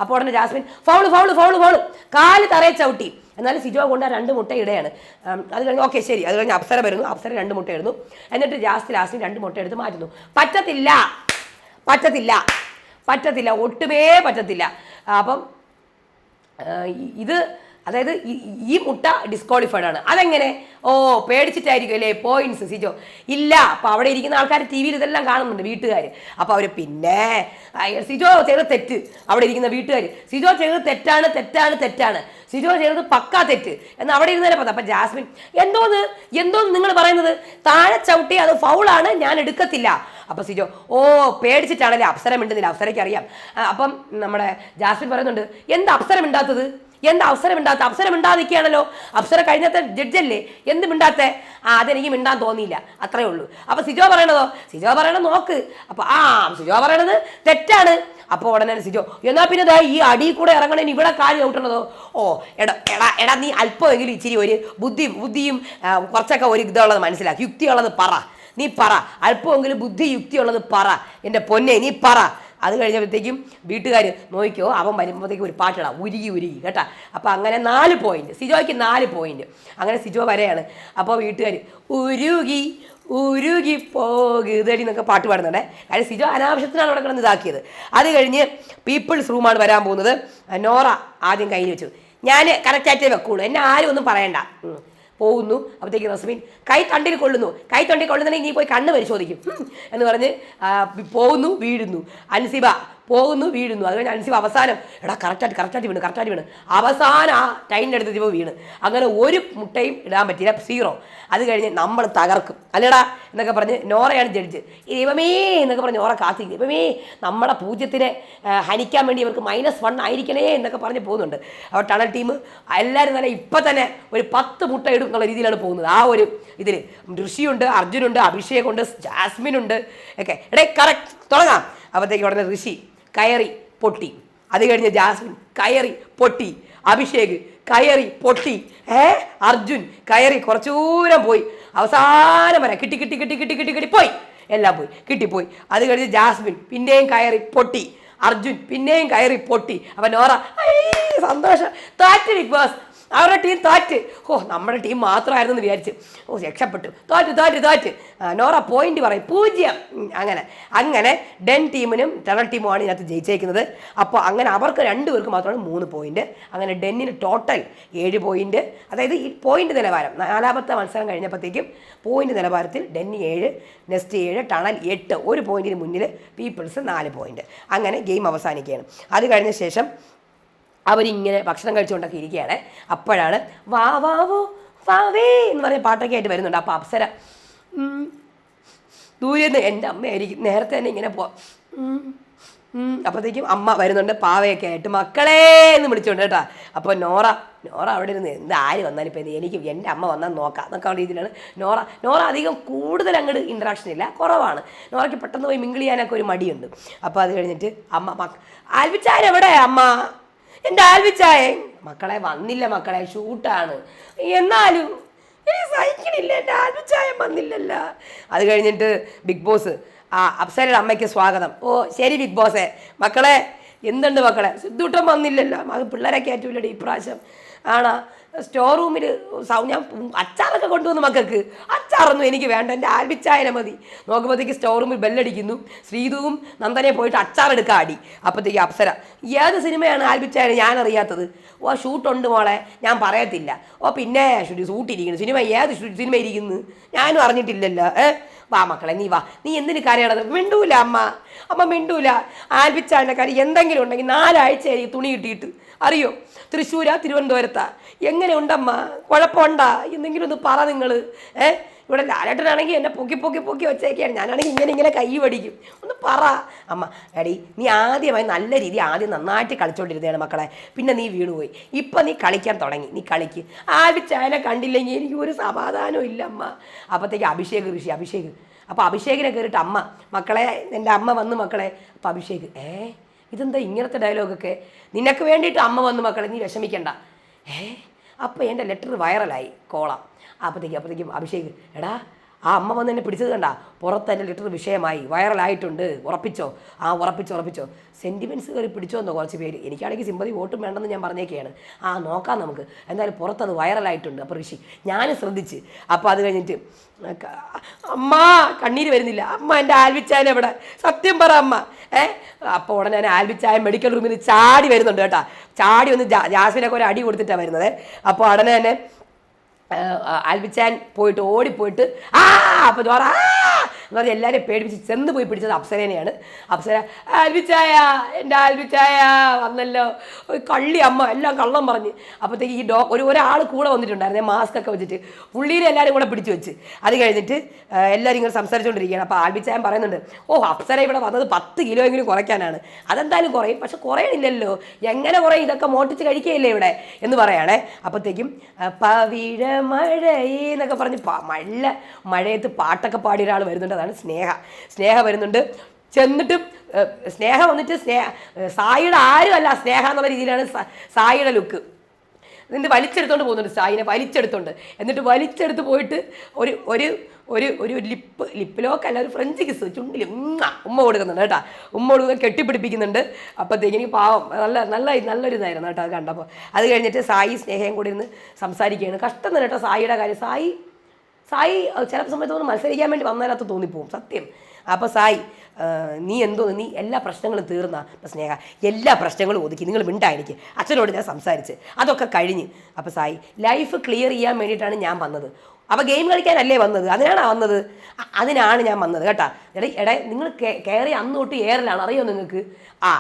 അപ്പോൾ ഉടനെ ജാസ്മിൻ ഫൗള് കാല് തറയെ ചവിട്ടി. എന്നാലും സിജോ കൊണ്ട് 2 മുട്ട ഇടയാണ്. അത് കഴിഞ്ഞ് ഓക്കെ ശരി. അത് കഴിഞ്ഞ് അപ്സര വരുന്നു. അപ്സര 2 മുട്ട ഇടുന്നു. എന്നിട്ട് ലാസ്റ്റ് 2 മുട്ട എടുത്ത് മാറ്റുന്നു. പറ്റത്തില്ല, ഒട്ടുമേ പറ്റത്തില്ല. അപ്പം ഇത് അതായത് ഈ മുട്ട ഡിസ്ക്വാളിഫൈഡ് ആണ്. അതെങ്ങനെ? പേടിച്ചിട്ടായിരിക്കും അല്ലേ പോയിന്റ്സ് സിജോ ഇല്ല. അപ്പോൾ അവിടെ ഇരിക്കുന്ന ആൾക്കാർ ടി വിയിൽ ഇതെല്ലാം കാണുന്നുണ്ട്, വീട്ടുകാർ. അപ്പോൾ അവർ പിന്നെ സിജോ ചെയ്ത തെറ്റ്, അവിടെ ഇരിക്കുന്ന വീട്ടുകാർ സിജോ ചെയ്തത് തെറ്റാണ്, സിജോ ചെയ്തത് പക്കാ തെറ്റ് എന്ന് അവിടെ ഇരുന്നേരെ പറഞ്ഞു. അപ്പം ജാസ്മിൻ എന്തോന്ന് നിങ്ങൾ പറയുന്നത്? താഴെ ചവിട്ടി അത് ഫൗളാണ്, ഞാൻ എടുക്കത്തില്ല. അപ്പം സിജോ പേടിച്ചിട്ടാണല്ലേ അപ്സര മിണ്ടുന്നില്ല, അപ്സരയ്ക്ക് അറിയാം. അപ്പം നമ്മുടെ ജാസ്മിൻ പറയുന്നുണ്ട് എന്താ അപ്സര മിണ്ടാത്തത്? അപ്സര മിണ്ടാതിരിക്കുകയാണല്ലോ. അപ്സര കഴിഞ്ഞത്തെ ജഡ്ജല്ലേ, എന്ത് മിണ്ടാത്തേ? അതെനിക്ക് മിണ്ടാൻ തോന്നിയില്ല, അത്രേ ഉള്ളൂ. അപ്പം സിജോ പറയണത് നോക്ക്. അപ്പം സിജോ പറയണത് തെറ്റാണ്. അപ്പോൾ ഉടനെ സിജോ എന്നാൽ പിന്നെ ഈ അടിയിൽ കൂടെ ഇറങ്ങണേന് ഇവിടെ കാല് ചവിട്ടണതോ? എടാ നീ അല്പമെങ്കിലും ഇച്ചിരി ഒരു ബുദ്ധിയും കുറച്ചൊക്കെ ഒരു ഇതുള്ളത് മനസ്സിലാക്കി, യുക്തിയുള്ളത് പറ. നീ പറ, അല്പമെങ്കിലും ബുദ്ധി യുക്തിയുള്ളത് പറ എൻ്റെ പൊന്നെ, നീ പറ. അത് കഴിഞ്ഞപ്പോഴത്തേക്കും വീട്ടുകാർ നോക്കിക്കോ, അവൻ വരുമ്പോഴത്തേക്കും ഒരു പാട്ടിടാം, ഉരുകി കേട്ടാ. അപ്പോൾ അങ്ങനെ 4 പോയിന്റ്, സിജോയ്ക്ക് 4 പോയിന്റ്. അങ്ങനെ സിജോ വരെയാണ്. അപ്പോൾ വീട്ടുകാർ ഉരുകി പോകുതടി എന്നൊക്കെ പാട്ട് പാടുന്നുണ്ടേ. കാര്യം സിജോ അനാവശ്യത്തിനാണ് അവിടെ കിടന്ന് ഇതാക്കിയത്. അത് കഴിഞ്ഞ് പീപ്പിൾസ് റൂമാണ് വരാൻ പോകുന്നത്. നോറ ആദ്യം കയ്യിൽ വെച്ചു. ഞാൻ കറക്റ്റായിട്ടേ വെക്കുള്ളൂ, എന്നെ ആരും ഒന്നും പറയണ്ട. പോകുന്നു. അപ്പോഴത്തേക്ക് റസ്മിൻ കൈ തണ്ടിൽ കൊള്ളുന്നുണ്ടെങ്കിൽ നീ പോയി കണ്ണ് പരിശോധിക്കും എന്ന് പറഞ്ഞ് പോകുന്നു, വീഴുന്നു. അൻസിബ പോകുന്നു, വീഴുന്നു. അത് കഴിഞ്ഞ് അൻസിബ അവസാനം കറക്റ്റായിട്ട് വീണ് അവസാനം ആ ടൈമിൻ്റെ അടുത്ത് വീണ്. അങ്ങനെ ഒരു മുട്ടയും ഇടാൻ പറ്റിയില്ല, 0. അത് കഴിഞ്ഞ് നമ്മൾ തകർക്കും അല്ലേടാ എന്നൊക്കെ പറഞ്ഞ് നോറയാണ് ജഡ്ജ്. ദൈവമേ എന്നൊക്കെ പറഞ്ഞ് നോറ കാത്തിരിക്കും. ദൈവമേ നമ്മുടെ 0-നെ ഹനിക്കാൻ വേണ്ടി ഇവർക്ക് -1 ആയിരിക്കണേ എന്നൊക്കെ പറഞ്ഞ് പോകുന്നുണ്ട്. അപ്പോൾ ടണൽ ടീം എല്ലാവരും തന്നെ ഇപ്പം തന്നെ ഒരു 10 മുട്ട ഇടും എന്നുള്ള രീതിയിലാണ് പോകുന്നത്. ആ ഒരു ഇതിൽ ഋഷിയുണ്ട്, അർജുനുണ്ട്, അഭിഷേകുണ്ട്, ജാസ്മിനുണ്ട് ഒക്കെ. കറക്റ്റ് തുടങ്ങാം. അപ്പോഴത്തേക്ക് ഉടനെ ഋഷി കയറി പൊട്ടി. അത് കഴിഞ്ഞ് ജാസ്മിൻ കയറി പൊട്ടി. അഭിഷേക് കയറി പൊട്ടി. അർജുൻ കയറി കുറച്ചൂരം പോയി. അവസാനം വരെ കിട്ടി പോയി, എല്ലാം പോയി, കിട്ടിപ്പോയി. അത് കഴിഞ്ഞ് ജാസ്മിൻ പിന്നെയും കയറി പൊട്ടി. അർജുൻ പിന്നെയും കയറി പൊട്ടി. അപ്പം നോറ സന്തോഷം, താറ്റ് ബിഗ് ബോസ്, അവരുടെ ടീം തോറ്റ്. നമ്മുടെ ടീം മാത്രമായിരുന്നു എന്ന് വിചാരിച്ച് രക്ഷപ്പെട്ടു. തോറ്റ്. നോറ പോയിന്റ് പറയും 0. അങ്ങനെ ഡെൻ ടീമിനും ടെറൽ ടീമുമാണ് ഇതിനകത്ത് ജയിച്ചേക്കുന്നത്. അപ്പോൾ അങ്ങനെ അവർക്ക് 2 പേർക്ക് മാത്രമാണ് 3 പോയിന്റ്. അങ്ങനെ ഡെന്നിന് ടോട്ടൽ 7 പോയിന്റ്. അതായത് ഈ പോയിന്റ് നിലവാരം 4ാമത്തെ മത്സരം കഴിഞ്ഞപ്പോഴത്തേക്കും പോയിന്റ് നിലവാരത്തിൽ ഡെന്നി 7, നെസ്റ്റ് 7, ടണൽ 8, 1 പോയിന്റിന് മുന്നിൽ പീപ്പിൾസ് 4 പോയിന്റ്. അങ്ങനെ ഗെയിം അവസാനിക്കുകയാണ്. അത് കഴിഞ്ഞ ശേഷം അവരിങ്ങനെ ഭക്ഷണം കഴിച്ചുകൊണ്ടൊക്കെ ഇരിക്കുകയാണ്. അപ്പോഴാണ് വാവേ എന്ന് പറഞ്ഞ പാട്ടൊക്കെ ആയിട്ട് വരുന്നുണ്ട്. അപ്പോൾ അപ്സര ദൂരെന്ന് എൻ്റെ അമ്മയായിരിക്കും നേരത്തെ തന്നെ ഇങ്ങനെ അപ്പോഴത്തേക്കും അമ്മ വരുന്നുണ്ട് പാവയൊക്കെ ആയിട്ട്, മക്കളെ എന്ന് വിളിച്ചുകൊണ്ട് കേട്ടോ. അപ്പോൾ നോറ അവിടെ ഇരുന്ന് എന്ത് ആര് വന്നാലും ഇപ്പം എനിക്ക് എൻ്റെ അമ്മ വന്നാൽ നോക്കാം എന്നൊക്കെ രീതിയിലാണ് നോറ അധികം കൂടുതൽ അങ്ങോട്ട് ഇൻട്രാക്ഷൻ ഇല്ല, കുറവാണ്. നോറയ്ക്ക് പെട്ടെന്ന് പോയി മിങ്കിൾ ചെയ്യാനൊക്കെ ഒരു മടിയുണ്ട്. അപ്പോൾ അത് കഴിഞ്ഞിട്ട് അമ്മ ആൽവിച്ചാരെവിടെ? അമ്മ എൻ്റെ ആൽവിച്ചായ മക്കളെ വന്നില്ല, മക്കളെ ഷൂട്ടാണ്, എന്നാലും സഹിക്കണില്ല, എൻ്റെ ആൽവിച്ചായം വന്നില്ലല്ല. അത് കഴിഞ്ഞിട്ട് ബിഗ് ബോസ് അപ്സരയുടെ അമ്മയ്ക്ക് സ്വാഗതം. ശരി ബിഗ് ബോസേ, മക്കളെ എന്തുണ്ട് മക്കളെ? സിദ്ധൂട്ടം വന്നില്ലല്ലോ, അത് പിള്ളേരെ കയറ്റൂലടി ഇപ്രാവശ്യം. ആണോ? സ്റ്റോർ റൂമിൽ ഞാൻ അച്ചാറൊക്കെ കൊണ്ടുവന്ന് മക്കൾക്ക്. അച്ചാറൊന്നും എനിക്ക് വേണ്ട, എൻ്റെ ആൽബിച്ചായനെ മതി. നോക്കുമ്പോഴത്തേക്ക് സ്റ്റോർ റൂമിൽ ബെല്ലടിക്കുന്നു. ശ്രീതുവും നന്ദനെ പോയിട്ട് അച്ചാറെടുക്കാൻ ആടി. അപ്പോഴത്തേക്ക് അപ്സര, ഏത് സിനിമയാണ് ആൽബിച്ചായനെ ഞാൻ അറിയാത്തത്? ഓ ഷൂട്ടുണ്ട് മോളെ, ഞാൻ പറയത്തില്ല. ഓ പിന്നെ ഷൂട്ടിരിക്കുന്നു സിനിമ, ഏത് സിനിമ ഇരിക്കുന്നു ഞാനും അറിഞ്ഞിട്ടില്ലല്ലോ. വാ മക്കളെ നീ വാ, നീ എന്തിന് കരയണത്? മിണ്ടൂല അമ്മ മിണ്ടൂല. ആൽബിച്ചായൻ്റെ കാര്യം എന്തെങ്കിലും ഉണ്ടെങ്കിൽ 4 ആഴ്ചയായി തുണി കിട്ടിയിട്ട്, അറിയോ? തൃശ്ശൂരാ തിരുവനന്തപുരത്താ? എങ്ങനെ ഉണ്ടമ്മ? കുഴപ്പമുണ്ടാ? എന്തെങ്കിലും ഒന്ന് പറ നിങ്ങൾ. ഇവിടെ ലാലേട്ടനാണെങ്കിൽ എന്നെ പൊക്കി വെച്ചേക്കാണ്. ഞാനാണെങ്കിൽ ഇങ്ങനെ കൈ പഠിക്കും. ഒന്ന് പറ അമ്മ. എടി നീ ആദ്യമായി നല്ല രീതി ആദ്യം നന്നായിട്ട് കളിച്ചോണ്ടിരുന്നതാണ് മക്കളെ, പിന്നെ നീ വീണുപോയി. ഇപ്പം നീ കളിക്കാൻ തുടങ്ങി, നീ കളിക്ക്. ആൽബിച്ചായനെ കണ്ടില്ലെങ്കിൽ എനിക്ക് ഒരു സമാധാനവും ഇല്ല അമ്മ. അപ്പോഴത്തേക്ക് അഭിഷേക് അപ്പോൾ അഭിഷേകിനെ കയറിയിട്ട് അമ്മ, മക്കളെ എൻ്റെ അമ്മ വന്ന് മക്കളെ. അപ്പോൾ അഭിഷേക്, ഇതെന്താ ഇങ്ങനത്തെ ഡയലോഗൊക്കെ? നിനക്ക് വേണ്ടിയിട്ട് അമ്മ വന്ന് മക്കളെ, നീ വിഷമിക്കണ്ട. അപ്പോൾ എൻ്റെ ലെറ്റർ വൈറലായി കോളാം. അപ്പോഴത്തേക്കും അഭിഷേക്, എടാ ആ അമ്മ വന്ന് എന്നെ പിടിച്ചത് കണ്ടാ? പുറത്ത് എൻ്റെ ലെറ്റർ വിഷയമായി, വൈറലായിട്ടുണ്ട്, ഉറപ്പിച്ചോ? ഉറപ്പിച്ചോ. സെൻറ്റിമെൻറ്റ്സ് കയറി പിടിച്ചോന്നോ കുറച്ച് പേര്. എനിക്കാണെങ്കിൽ സിമ്പതി വോട്ടും വേണ്ടെന്ന് ഞാൻ പറഞ്ഞേക്കെയാണ്. നോക്കാം നമുക്ക്. എന്തായാലും പുറത്തത് വൈറലായിട്ടുണ്ട്. അപ്പോൾ ഋഷി ഞാനും ശ്രദ്ധിച്ച്. അപ്പോൾ അത് കഴിഞ്ഞിട്ട് അമ്മ കണ്ണീര് വരുന്നില്ല. അമ്മ എൻ്റെ ആൽബിച്ചായൻ എവിടെ? സത്യം പറ അമ്മ. അപ്പോൾ ഉടനെ ഞാൻ ആൽബിച്ചായൻ മെഡിക്കൽ റൂമിൽ നിന്ന് ചാടി വരുന്നുണ്ട് കേട്ടോ. ചാടി വന്ന് ജാസ്മിനൊക്കെ ഒരു അടി കൊടുത്തിട്ടാണ് വരുന്നത്. അപ്പോൾ ഉടനെ തന്നെ ആൽബിച്ചാൻ ഓടിപ്പോയിട്ട് അപ്പോൾ ചോറ എന്ന് പറഞ്ഞാൽ എല്ലാവരെയും പേടിപ്പിച്ച് ചെന്ന് പോയി പിടിച്ചത് അപ്സരേനെയാണ്. അപ്സര, ആൽബിച്ചായ, എൻ്റെ ആൽബിച്ചായ വന്നല്ലോ. കള്ളി അമ്മ, എല്ലാം കള്ളം പറഞ്ഞ്. അപ്പോഴത്തേക്ക് ഈ ഒരാൾ കൂടെ വന്നിട്ടുണ്ടായിരുന്നേ, മാസ്ക് ഒക്കെ വെച്ചിട്ട്. പുള്ളീനെ എല്ലാവരും കൂടെ പിടിച്ചു വെച്ച്. അത് കഴിഞ്ഞിട്ട് എല്ലാവരും ഇങ്ങനെ സംസാരിച്ചുകൊണ്ടിരിക്കുകയാണ്. അപ്പോൾ ആൽബിച്ചായൻ പറയുന്നുണ്ട്, അപ്സര ഇവിടെ വന്നത് 10 കിലോയെങ്കിലും കുറയ്ക്കാനാണ്. അതെന്തായാലും കുറയും, പക്ഷെ കുറയണില്ലല്ലോ. എങ്ങനെ കുറയും? ഇതൊക്കെ മോട്ടിച്ച് കഴിക്കുകയില്ലേ ഇവിടെ എന്ന് പറയുകയാണേ. അപ്പോഴത്തേക്കും പവിഴ മഴയെന്നൊക്കെ പറഞ്ഞ് മഴയത്ത് പാട്ടൊക്കെ പാടിയ ഒരാൾ വരുന്നുണ്ട്. അതാണ് സ്നേഹ വരുന്നുണ്ട്. ചെന്നിട്ടും സ്നേഹ വന്നിട്ട് സായിയുടെ ആരുമല്ല സ്നേഹ എന്നുള്ള രീതിയിലാണ് സായിയുടെ ലുക്ക്. എന്നിട്ട് വലിച്ചെടുത്തോണ്ട് പോകുന്നുണ്ട്, സായിനെ വലിച്ചെടുത്തോണ്ട്. എന്നിട്ട് വലിച്ചെടുത്ത് പോയിട്ട് ഒരു ലിപ്പിലോക്കല്ല, ഒരു ഫ്രഞ്ച് കിസ് ചുണ്ടിൽ ഉമ്മ കൊടുക്കുന്നുണ്ട് കേട്ടോ. ഉമ്മ കൊടുക്കുക, കെട്ടിപ്പിടിപ്പിക്കുന്നുണ്ട്. അപ്പോഴത്തേക്കിന് പാവം നല്ലൊരു ഇതായിരുന്നു കേട്ടോ അത് കണ്ടപ്പോൾ. അത് കഴിഞ്ഞിട്ട് സായി സ്നേഹയും കൂടി ഇരുന്ന് സംസാരിക്കുകയാണ്. കഷ്ടം തന്നെ കേട്ടോ സായിയുടെ കാര്യം. സായി ചില സമയത്തൊന്നും മത്സരിക്കാൻ വേണ്ടി വന്നതിനകത്ത് തോന്നിപ്പോവും സത്യം. അപ്പോൾ സായി, നീ എല്ലാ പ്രശ്നങ്ങളും തീർന്ന? അപ്പോൾ സ്നേഹ, എല്ലാ പ്രശ്നങ്ങളും ഒതുക്കി, നിങ്ങൾ മിണ്ടായിരിക്കും. അച്ഛനോട് ഞാൻ സംസാരിച്ച് അതൊക്കെ കഴിഞ്ഞ്. അപ്പോൾ സായി, ലൈഫ് ക്ലിയർ ചെയ്യാൻ വേണ്ടിയിട്ടാണ് ഞാൻ വന്നത്. അപ്പോൾ ഗെയിം കളിക്കാനല്ലേ വന്നത്? അതിനാണ് ഞാൻ വന്നത് കേട്ടോ. നിങ്ങൾ കയറി അന്ന് തൊട്ട് എയറിലാണ്, അറിയോ നിങ്ങൾക്ക്?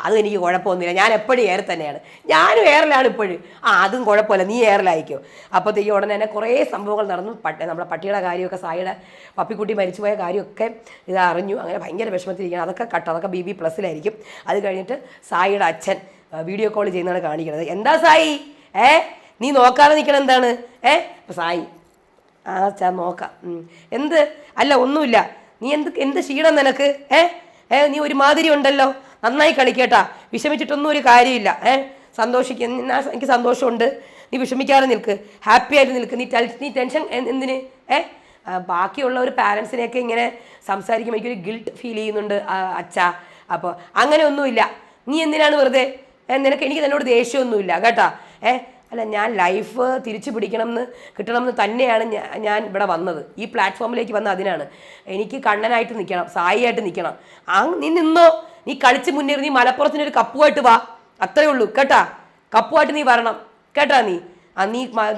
അത് എനിക്ക് കുഴപ്പമൊന്നുമില്ല, ഞാൻ എപ്പോഴും എയർ തന്നെയാണ്. ഞാനും എയറിലാണ് ഇപ്പോഴും. അതും കുഴപ്പമില്ല, നീ എയറിലായിരിക്കോ. അപ്പോഴത്തേക്ക് ഉടനെ തന്നെ കുറേ സംഭവങ്ങൾ നടന്നു. നമ്മുടെ പട്ടിയുടെ കാര്യമൊക്കെ, സായിയുടെ പപ്പിക്കുട്ടി മരിച്ചുപോയ കാര്യമൊക്കെ അറിഞ്ഞു. അങ്ങനെ ഭയങ്കര വിഷമത്തിരിക്കുകയാണ്. അതൊക്കെ അതൊക്കെ BB+ലായിരിക്കും. അത് കഴിഞ്ഞിട്ട് സായിയുടെ അച്ഛൻ വീഡിയോ കോൾ ചെയ്യുന്നതാണ് കാണിക്കുന്നത്. എന്താ സായി, നീ നോക്കാതെ നിൽക്കണം എന്താണ്? അപ്പോൾ സായി, നോക്കാം. അല്ല ഒന്നുമില്ല. നീ എന്ത് ക്ഷീണം നിനക്ക്? നീ ഒരുമാതിരി ഉണ്ടല്ലോ. നന്നായി കളിക്കേട്ടാ, വിഷമിച്ചിട്ടൊന്നും ഒരു കാര്യമില്ല. എനിക്ക് സന്തോഷമുണ്ട്. നീ വിഷമിക്കാതെ നിൽക്ക്, ഹാപ്പി ആയിട്ട് നിൽക്ക്. നീ ടെൻഷൻ എന്തിന്? ബാക്കിയുള്ള ഒരു പാരൻസിനെയൊക്കെ ഇങ്ങനെ സംസാരിക്കുമ്പോൾ എനിക്കൊരു ഗിൽട്ട് ഫീൽ ചെയ്യുന്നുണ്ട് അച്ഛാ. അപ്പോൾ അങ്ങനെ ഒന്നുമില്ല. നീ എന്തിനാണ് വെറുതെ? എനിക്ക് എന്നോട് ദേഷ്യമൊന്നുമില്ല കേട്ടാ. അല്ല, ഞാൻ ലൈഫ് തിരിച്ചു കിട്ടണമെന്ന് തന്നെയാണ് ഞാൻ ഇവിടെ വന്നത്. ഈ പ്ലാറ്റ്ഫോമിലേക്ക് വന്ന അതിനാണ്. എനിക്ക് കണ്ണനായിട്ട് നിൽക്കണം, സായിയായിട്ട് നിൽക്കണം. നീ നിന്നോ, നീ കളിച്ച് മുന്നേറി. നീ മലപ്പുറത്തിനൊരു കപ്പുമായിട്ട് വാ, അത്രേ ഉള്ളൂ കേട്ടാ. കപ്പുമായിട്ട് നീ വരണം കേട്ടാ.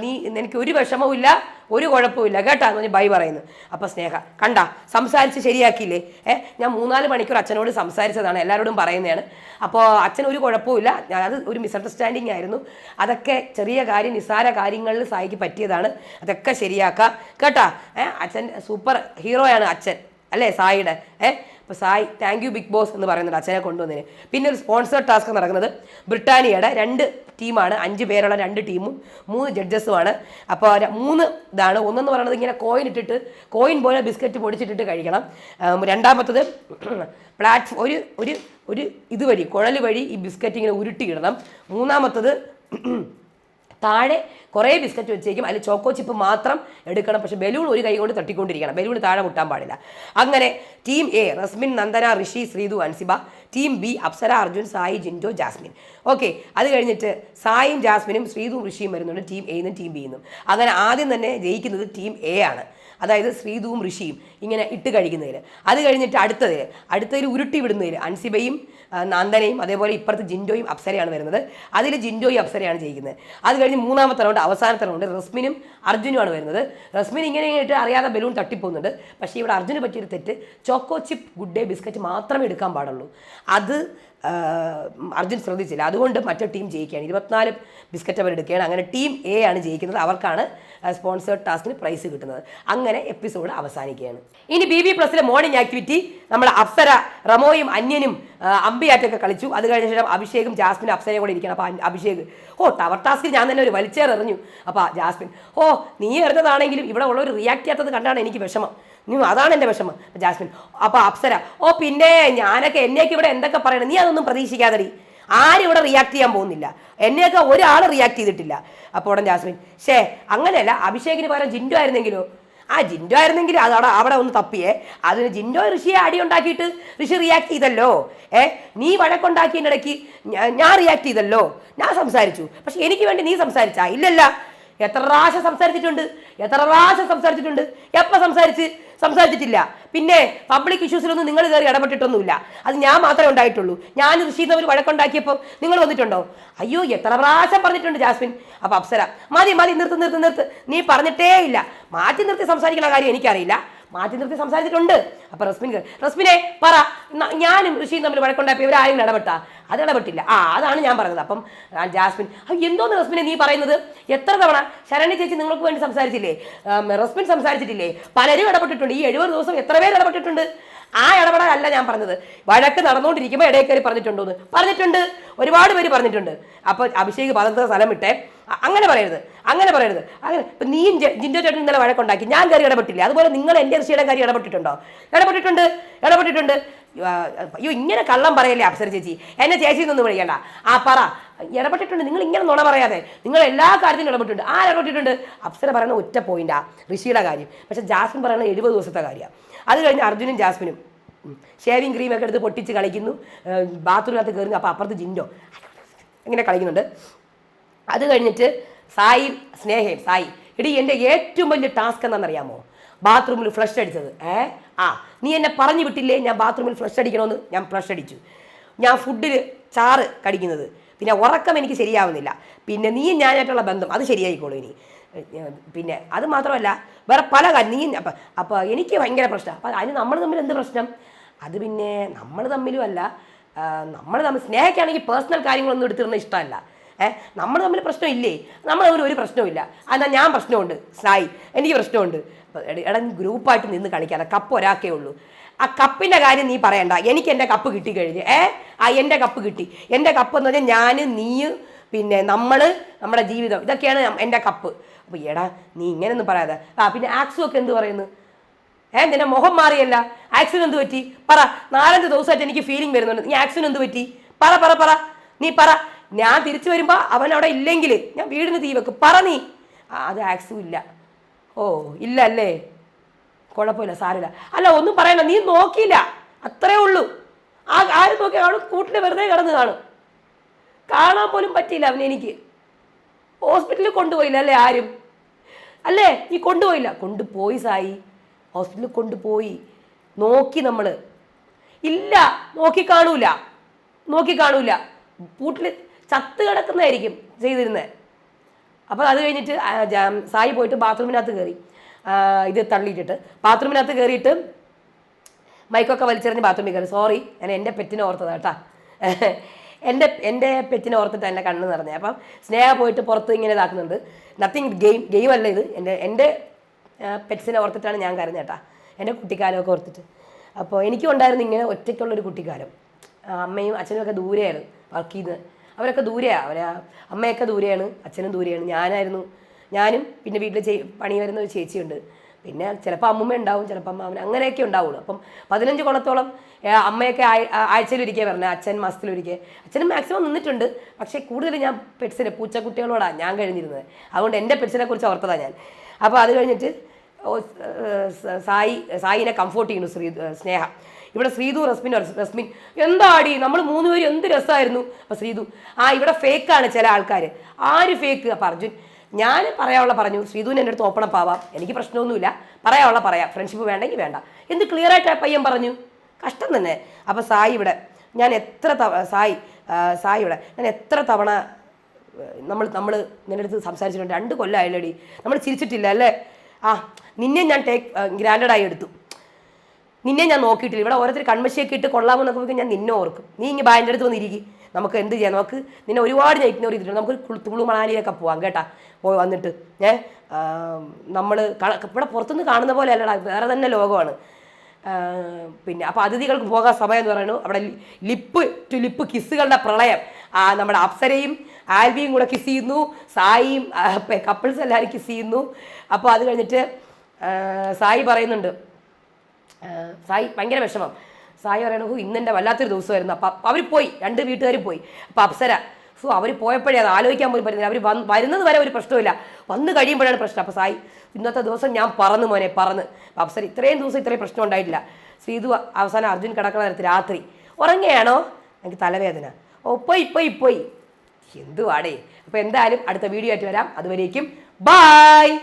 നീ എനിക്ക് ഒരു വിഷമവും ഇല്ല, ഒരു കുഴപ്പമില്ല കേട്ടാ എന്ന് പറഞ്ഞ് ബൈ പറയുന്നു. അപ്പോൾ സ്നേഹ, കണ്ടാ സംസാരിച്ച് ശരിയാക്കിയില്ലേ? ഞാൻ 3-4 മണിക്കൂർ അച്ഛനോട് സംസാരിച്ചതാണ്, എല്ലാവരോടും പറയുന്നതാണ്. അപ്പോൾ അച്ഛൻ ഒരു കുഴപ്പമില്ല, അത് ഒരു മിസ്അണ്ടർസ്റ്റാൻഡിങ് ആയിരുന്നു. അതൊക്കെ ചെറിയ കാര്യം, നിസ്സാര കാര്യങ്ങളിൽ സായിക്ക് പറ്റിയതാണ്. അതൊക്കെ ശരിയാക്കാം കേട്ടാ. അച്ഛൻ സൂപ്പർ ഹീറോയാണ് അച്ഛൻ, അല്ലേ സായിയുടെ? അപ്പോൾ Sai thank you Bigg Boss എന്ന് പറയുന്നുണ്ട് അച്ഛനെ കൊണ്ടുവന്നതിന്. പിന്നെ ഒരു സ്പോൺസർ ടാസ്ക് നടക്കുന്നത് ബ്രിട്ടാനിയയുടെ 2 ടീമാണ്, 5 പേരുള്ള 2 ടീമും 3 ജഡ്ജസുമാണ്. അപ്പോൾ 3 ഇതാണ്. ഒന്നെന്ന് പറയുന്നത് ഇങ്ങനെ കോയിൻ പോലെ ബിസ്ക്കറ്റ് പൊടിച്ചിട്ടിട്ട് കഴിക്കണം. രണ്ടാമത്തത് ഒരു ഇതുവഴി കുഴൽ വഴി ഈ ബിസ്ക്കറ്റ് ഇങ്ങനെ ഉരുട്ടിയിടണം. മൂന്നാമത്തത് താഴെ കുറേ ബിസ്ക്കറ്റ് വെച്ചേക്കും, അതിൽ ചോക്കോ ചിപ്പ് മാത്രം എടുക്കണം. പക്ഷെ ബലൂൺ ഒരു കൈ കൊണ്ട് തട്ടിക്കൊണ്ടിരിക്കണം, ബലൂൺ താഴെ മുട്ടാൻ പാടില്ല. അങ്ങനെ team A Rasmin, Nandana, Rishi, Srithu, Ansiba. Team B Apsara, Arjun, Sai, Jinto, Jasmin. Okay, അത് കഴിഞ്ഞിട്ട് സായും ജാസ്മിനും ശ്രീതും ഋഷിയും വരുന്നുണ്ട് ടീം എ നിന്നും ടീം ബി നിന്നും. അങ്ങനെ ആദ്യം തന്നെ ജയിക്കുന്നത് ടീം എ ആണ്, അതായത് ശ്രീതുവും ഋഷിയും ഇങ്ങനെ ഇട്ട് കഴിക്കുന്നതിൽ. അത് കഴിഞ്ഞിട്ട് അടുത്തതിൽ ഉരുട്ടി വിടുന്നതിൽ അൻസിബയും നന്ദനയും അതേപോലെ ഇപ്പുറത്ത് ജിൻഡോയും അപ്സരയാണ് വരുന്നത്. അതിൽ ജിൻഡോയും അപ്സരയാണ് ജയിക്കുന്നത്. അത് കഴിഞ്ഞ് മൂന്നാമത്തെ റൗണ്ട്, അവസാനത്തെ റൗണ്ട് റസ്മിനും അർജുനുമാണ് വരുന്നത്. റസ്മിൻ ഇങ്ങനെ ആയിട്ട് അറിയാതെ ബലൂൺ തട്ടിപ്പോകുന്നുണ്ട്. പക്ഷേ ഇവിടെ അർജുന് പറ്റിയൊരു തെറ്റ്, choco chip good day biscuit മാത്രമേ എടുക്കാൻ പാടുള്ളൂ. അത് അർജുൻ ശ്രദ്ധിച്ചില്ല, അതുകൊണ്ട് മറ്റേ ടീം ജയിക്കുകയാണ്. 24 ബിസ്ക്കറ്റ് അവർ എടുക്കുകയാണ്. അങ്ങനെ ടീം എ ആണ് ജയിക്കുന്നത്, അവർക്കാണ് സ്പോൺസേർഡ് ടാസ്കിന് പ്രൈസ് കിട്ടുന്നത്. അങ്ങനെ എപ്പിസോഡ് അവസാനിക്കുകയാണ്. ഇനി BB+ലെ മോർണിംഗ് ആക്ടിവിറ്റി നമ്മുടെ അപ്സര റമോയും അന്യനും അമ്പിയാറ്റൊക്കെ കളിച്ചു. അത് കഴിഞ്ഞ ശേഷം അഭിഷേകും ജാസ്മിനും അപ്സരയും കൂടെ ഇരിക്കണം. അപ്പോൾ അഭിഷേക് ടവർ ടാസ്കിൽ ഞാൻ തന്നെ ഒരു വലിച്ചേർ എറിഞ്ഞു. അപ്പോൾ ജാസ്മിൻ നീ എറിഞ്ഞതാണെങ്കിലും ഇവിടെ ഉള്ളവർ റിയാക്ട് ചെയ്യാത്തത് കണ്ടാണ് എനിക്ക് വിഷമം, അതാണ് എൻ്റെ വിഷമം. ജാസ്മിൻ അപ്പോൾ അപ്സര പിന്നെ എന്നെയൊക്കെ ഇവിടെ എന്തൊക്കെ പറയണം, നീ അതൊന്നും പ്രതീക്ഷിക്കാതെ, ആരും ഇവിടെ റിയാക്ട് ചെയ്യാൻ പോകുന്നില്ല, എന്നെയൊക്കെ ഒരാൾ റിയാക്ട് ചെയ്തിട്ടില്ല. അപ്പോൾ ഉടൻ ജാസ്മിൻ അങ്ങനെയല്ല, അഭിഷേകിന് പകരം ജിൻഡോ ആയിരുന്നെങ്കിലോ, ജിൻഡോ ആയിരുന്നെങ്കിൽ അത് അവിടെ ഒന്ന് തപ്പിയേ, അതിന് ജിൻഡോ ഋഷിയെ അടി ഉണ്ടാക്കിയിട്ട് ഋഷി റിയാക്ട് ചെയ്തല്ലോ. നീ വഴക്കുണ്ടാക്കിയതിൻ്റെ ഇടയ്ക്ക് ഞാൻ റിയാക്ട് ചെയ്തല്ലോ, ഞാൻ സംസാരിച്ചു, പക്ഷെ എനിക്ക് വേണ്ടി നീ സംസാരിച്ചാ? ഇല്ലല്ല, എത്ര പ്രാവശ്യം സംസാരിച്ചിട്ടുണ്ട്, എപ്പോൾ സംസാരിച്ചിട്ടില്ല. പിന്നെ പബ്ലിക് ഇഷ്യൂസിലൊന്നും നിങ്ങൾ കയറി ഇടപെട്ടിട്ടൊന്നുമില്ല, അത് ഞാൻ മാത്രമേ ഉണ്ടായിട്ടുള്ളൂ. ഞാൻ ഋഷി തമ്മിൽ വഴക്കുണ്ടാക്കിയപ്പോൾ നിങ്ങൾ വന്നിട്ടുണ്ടോ? അയ്യോ, എത്ര പ്രാവശ്യം പറഞ്ഞിട്ടുണ്ട് ജാസ്മിൻ. അപ്പോൾ അപ്സര മതി നിർത്ത്, നീ പറഞ്ഞിട്ടേ ഇല്ല. മാറ്റി നിർത്തി സംസാരിക്കുന്ന കാര്യം എനിക്കറിയില്ല, മാറ്റി നിർത്തി സംസാരിച്ചിട്ടുണ്ട്. അപ്പോൾ റസ്മിനെ പറ, ഞാനും ഋഷിയും തമ്മിൽ വഴക്കുണ്ടായപ്പോൾ ഇവരാരെങ്കിലും ഇടപെട്ടാ? അത് ഇടപെട്ടില്ല. അതാണ് ഞാൻ പറഞ്ഞത്. അപ്പം ജാസ്മിൻ എന്തോന്ന് റസ്മിനെ നീ പറയുന്നത്? എത്ര തവണ ശരണി ചേച്ചി നിങ്ങൾക്ക് വേണ്ടി സംസാരിച്ചില്ലേ? റസ്മിൻ സംസാരിച്ചിട്ടില്ലേ? പലരും ഇടപെട്ടിട്ടുണ്ട്. ഈ 70 ദിവസം എത്ര പേര് ഇടപെട്ടിട്ടുണ്ട്? ആ ഇടപെടലല്ല ഞാൻ പറഞ്ഞത്. വഴക്ക് നടന്നുകൊണ്ടിരിക്കുമ്പോൾ ഇടയിൽ കയറി പറഞ്ഞിട്ടുണ്ടോന്ന്? പറഞ്ഞിട്ടുണ്ട്, ഒരുപാട് പേര് പറഞ്ഞിട്ടുണ്ട്. അപ്പോൾ അഭിഷേക് പദത്തെ സ്ഥലം വിട്ടേ, അങ്ങനെ പറയരുത്. ഇപ്പം നീയും ജിൻഡോ ചേട്ടൻ ഇന്നലെ വഴക്കുണ്ടാക്കി, ഞാൻ കയറി ഇടപെട്ടില്ല. അതുപോലെ നിങ്ങൾ എൻ്റെ ഋഷിയുടെ കാര്യം ഇടപെട്ടിട്ടുണ്ടോ? ഇടപെട്ടിട്ടുണ്ട്. അയ്യോ, ഇങ്ങനെ കള്ളം പറയല്ലേ അപ്സര ചേച്ചി, എന്നെ ചേച്ചി എന്നൊന്നും വിളിക്കണ്ട. പറ, ഇടപെട്ടിട്ടുണ്ട്. നിങ്ങൾ ഇങ്ങനെ നുണ പറയാതെ, നിങ്ങൾ എല്ലാ കാര്യത്തിലും ഇടപെട്ടിട്ടുണ്ട്. ഇടപെട്ടിട്ടുണ്ട്? അപ്സര പറയുന്ന ഒറ്റ പോയിന്റാ ഋഷിയുടെ കാര്യം. പക്ഷെ ജാസ്മിൻ പറയുന്ന 70 ദിവസത്തെ കാര്യമാണ്. അത് കഴിഞ്ഞ് അർജുനും ജാസ്മിനും ഷേവിങ് ക്രീമൊക്കെ എടുത്ത് പൊട്ടിച്ച് കളിക്കുന്നു, ബാത്റൂമിനകത്ത് കയറുന്നു. അപ്പോൾ അപ്പുറത്ത് ജിൻഡോ ഇങ്ങനെ കളിക്കുന്നുണ്ട്. അത് കഴിഞ്ഞിട്ട് സായും സ്നേഹയും എടി എൻ്റെ ഏറ്റവും വലിയ ടാസ്ക് എന്താണെന്നറിയാമോ? ബാത്റൂമിൽ ഫ്ലഷ് അടിച്ചത്. നീ എന്നെ പറഞ്ഞു വിട്ടില്ലേ ഞാൻ ബാത്റൂമിൽ ഫ്ലഷ് അടിക്കണമെന്ന്? ഞാൻ ഫ്ലഷ് അടിച്ചു. ഞാൻ ഫുഡിൽ ചാറ് കടിക്കുന്നത്, പിന്നെ ഉറക്കം എനിക്ക് ശരിയാവുന്നില്ല, പിന്നെ നീ ഞാനായിട്ടുള്ള ബന്ധം അത് ശരിയായിക്കോളൂ ഇനി. പിന്നെ അത് മാത്രമല്ല വേറെ പല കാര്യം അപ്പോൾ എനിക്ക് ഭയങ്കര പ്രശ്നമാണ്. അപ്പോൾ അതിന് നമ്മൾ തമ്മിൽ എന്ത് പ്രശ്നം? അത് പിന്നെ നമ്മൾ തമ്മിലും അല്ല, നമ്മൾ തമ്മിൽ സ്നേഹിക്കുകയാണെങ്കിൽ പേഴ്സണൽ കാര്യങ്ങളൊന്നും എടുത്തിരുന്ന ഇഷ്ടമല്ല. നമ്മൾ തമ്മിൽ പ്രശ്നമില്ലേ? നമ്മൾ തമ്മിൽ ഒരു പ്രശ്നമില്ല. എന്നാൽ ഞാൻ പ്രശ്നമുണ്ട്, സായി എനിക്ക് പ്രശ്നമുണ്ട്. എടാ, നീ ഗ്രൂപ്പായിട്ട് നിന്ന് കളിക്കാതെ, കപ്പ് ഒരാക്കേ ഉള്ളൂ. ആ കപ്പിൻ്റെ കാര്യം നീ പറയണ്ട, എനിക്ക് എൻ്റെ കപ്പ് കിട്ടിക്കഴിഞ്ഞ്. എൻ്റെ കപ്പ് കിട്ടി. എൻ്റെ കപ്പ് എന്ന് പറഞ്ഞാൽ ഞാൻ, നീ, പിന്നെ നമ്മുടെ ജീവിതം, ഇതൊക്കെയാണ് എൻ്റെ കപ്പ്. അപ്പോൾ എടാ നീ ഇങ്ങനെയൊന്നും പറയാതെ. പിന്നെ ആക്സും ഒക്കെ എന്ത് പറയുന്നു? നിന്റെ മുഖം മാറിയല്ല, ആക്സിന് എന്ത് പറ്റി? പറ. 4-5 ദിവസമായിട്ട് എനിക്ക് ഫീലിംഗ് വരുന്നുണ്ട്. നീ ആക്സിന് എന്ത് പറ്റി? പറ, നീ പറ. ഞാൻ തിരിച്ചു വരുമ്പോൾ അവൻ അവിടെ ഇല്ലെങ്കിൽ ഞാൻ വീടിന് തീ വെക്കും. പറ നീ. അത് ആക്സും ഇല്ല. ഇല്ല അല്ലേ? കുഴപ്പമില്ല, സാരില്ല. അല്ല, ഒന്നും പറയണ്ട, നീ നോക്കിയില്ല, അത്രേ ഉള്ളൂ. ആരും നോക്കി അവൾ കൂട്ടിൽ വെറുതെ കിടന്ന് കാണാൻ പോലും പറ്റിയില്ല അവനെ. എനിക്ക് ഹോസ്പിറ്റലിൽ കൊണ്ടുപോയില്ല അല്ലേ ആരും? അല്ലേ, നീ കൊണ്ടുപോയില്ല? കൊണ്ടുപോയി സായി, ഹോസ്പിറ്റലിൽ കൊണ്ടുപോയി. നോക്കി നമ്മൾ ഇല്ല, നോക്കി കാണൂല. വീട്ടിൽ ചത്ത് കിടക്കുന്നതായിരിക്കും ചെയ്തിരുന്നത്. അപ്പോൾ അത് കഴിഞ്ഞിട്ട് സായി പോയിട്ട് ബാത്റൂമിനകത്ത് കയറി, ഇത് തള്ളിയിട്ടിട്ട് ബാത്റൂമിനകത്ത് കയറിയിട്ട് മൈക്കൊക്കെ വലിച്ചെറിഞ്ഞ് ബാത്റൂമിൽ കയറി. സോറി, ഞാൻ എൻ്റെ പെറ്റിനെ ഓർത്തതാണ് കേട്ടോ. എൻ്റെ പെറ്റിനെ ഓർത്തിട്ട് എൻ്റെ കണ്ണ് നിറഞ്ഞത്. അപ്പം സ്നേഹ പോയിട്ട് പുറത്ത് ഇങ്ങനെ ഇതാക്കുന്നുണ്ട്. നത്തിങ്, ഗെയിം അല്ല ഇത്. എൻ്റെ പെറ്റ്സിനെ ഓർത്തിട്ടാണ് ഞാൻ കരഞ്ഞത് കേട്ടോ, എൻ്റെ കുട്ടിക്കാലമൊക്കെ ഓർത്തിട്ട്. അപ്പോൾ എനിക്കും ഉണ്ടായിരുന്നു ഇങ്ങനെ ഒറ്റയ്ക്കുള്ളൊരു കുട്ടിക്കാലം. അമ്മയും അച്ഛനും ഒക്കെ ദൂരെയാണ് വർക്ക് ചെയ്ത്, അവരൊക്കെ ദൂരെയാണ്. അമ്മയൊക്കെ ദൂരെയാണ്, അച്ഛനും ദൂരെയാണ്. ഞാനും പിന്നെ വീട്ടിൽ പണി വരുന്ന ഒരു ചേച്ചിയുണ്ട്, പിന്നെ ചിലപ്പോൾ അമ്മൂമ്മ ഉണ്ടാവും, ചിലപ്പോൾ അമ്മാവൻ, അങ്ങനെയൊക്കെ ഉണ്ടാവുള്ളൂ. അപ്പം 15 കൊല്ലത്തോളം അമ്മയൊക്കെ ആഴ്ചയിലൊരിക്കൽ പറഞ്ഞത്, അച്ഛൻ മാസത്തിലൊരിക്കൽ. അച്ഛനും മാക്സിമം നിന്നിട്ടുണ്ട്. പക്ഷേ കൂടുതൽ ഞാൻ പെറ്റ്സിനെ, പൂച്ചക്കുട്ടികളോടാണ് ഞാൻ കഴിഞ്ഞിരുന്നത്. അതുകൊണ്ട് എൻ്റെ പെറ്റ്സിനെ കുറിച്ച് ഓർത്തതാണ് ഞാൻ. അപ്പോൾ അത് കഴിഞ്ഞിട്ട് സായിനെ കംഫോർട്ട് ചെയ്യുന്നു സ്നേഹ. ഇവിടെ ശ്രീതു റസ്മിൻ എന്താടി നമ്മൾ 3 പേരും എന്ത് രസമായിരുന്നു. അപ്പം ശ്രീതു ഇവിടെ ഫേക്കാണ് ചില ആൾക്കാർ. ആര് ഫേക്ക്? അപ്പം അർജുൻ ഞാൻ പറയാനുള്ള പറഞ്ഞു, ശ്രീതുവിന് എൻ്റെ അടുത്ത് ഓപ്പൺ ആവാം, എനിക്ക് പ്രശ്നമൊന്നുമില്ല, പറയാനുള്ള പറയാം, ഫ്രണ്ട്ഷിപ്പ് വേണ്ടെങ്കിൽ വേണ്ട, എന്ത് ക്ലിയർ ആയിട്ട് ആ പയ്യൻ പറഞ്ഞു. കഷ്ടം തന്നെ. അപ്പം സായി ഇവിടെ ഞാൻ എത്ര ഇവിടെ ഞാൻ എത്ര തവണ നമ്മൾ നിൻ്റെ അടുത്ത് സംസാരിച്ചിട്ടുണ്ട്. 2 കൊല്ലമായില്ലടി, നമ്മൾ ചിരിച്ചിട്ടില്ല അല്ലേ? നിന്നെ ഞാൻ ഗ്രാൻഡഡായി എടുത്തു, നിന്നെ ഞാൻ നോക്കിയിട്ടില്ല. ഇവിടെ ഓരോരുത്തർ കൺമശിയൊക്കെ ഇട്ട് കൊള്ളാമെന്നൊക്കെ നോക്കി ഞാൻ നിന്നെ ഓർക്കും. നീ ഇങ്ങനെ ബാൻ്റെ അടുത്ത് വന്നിരിക്കും, നമുക്ക് എന്ത് ചെയ്യാം, നമുക്ക് നിന്നെ ഒരുപാട് ഞാൻ ഇഗ്നോർ ചെയ്തിട്ടുണ്ട്, നമുക്ക് തുളു മണാലിയിലൊക്കെ പോവാം കേട്ടാ. പോയി വന്നിട്ട് നമ്മൾ ഇവിടെ പുറത്തുനിന്ന് കാണുന്ന പോലെ അല്ലടാ, വേറെ തന്നെ ലോകമാണ്. പിന്നെ അപ്പോൾ അതിഥികൾക്ക് പോകാൻ സമയം എന്ന് പറയുന്നു. അവിടെ ലിപ്പ് ടു ലിപ്പ് കിസ്സുകളുടെ പ്രളയം. നമ്മുടെ അപ്സരയും ആൽബിയും കൂടെ കിസ് ചെയ്യുന്നു, സായിയും കപ്പിൾസ് എല്ലാവരും കിസ് ചെയ്യുന്നു. അപ്പോൾ അത് കഴിഞ്ഞിട്ട് സായി പറയുന്നുണ്ട്, സായി ഭയങ്കര വിഷമം. സായി പറയണു ഇന്നെൻ്റെ വല്ലാത്തൊരു ദിവസമായിരുന്നു. അപ്പം അവർ പോയി, 2 വീട്ടുകാരും പോയി. അപ്പം അപ്സര അവർ പോയപ്പോഴേ അത് ആലോചിക്കാൻ പോലും പറ്റുന്നില്ല. അവർ വരുന്നത് വരെ ഒരു പ്രശ്നമില്ല, വന്ന് കഴിയുമ്പോഴാണ് പ്രശ്നം. അപ്പോൾ സായി ഇന്നത്തെ ദിവസം ഞാൻ പറന്ന് മോനെ പറന്ന്. അപ്പം അപ്സര ഇത്രയും ദിവസം ഇത്രയും പ്രശ്നം ഉണ്ടായിട്ടില്ല. ശ്രീതു അവസാനം അർജുൻ കിടക്കുന്ന നേരത്ത് രാത്രി ഉറങ്ങുകയാണോ, എനിക്ക് തലവേദന, പോയി എന്തുവാടേ. അപ്പോൾ എന്തായാലും അടുത്ത വീഡിയോ ആയിട്ട് വരാം. അതുവരേക്കും ബായ്.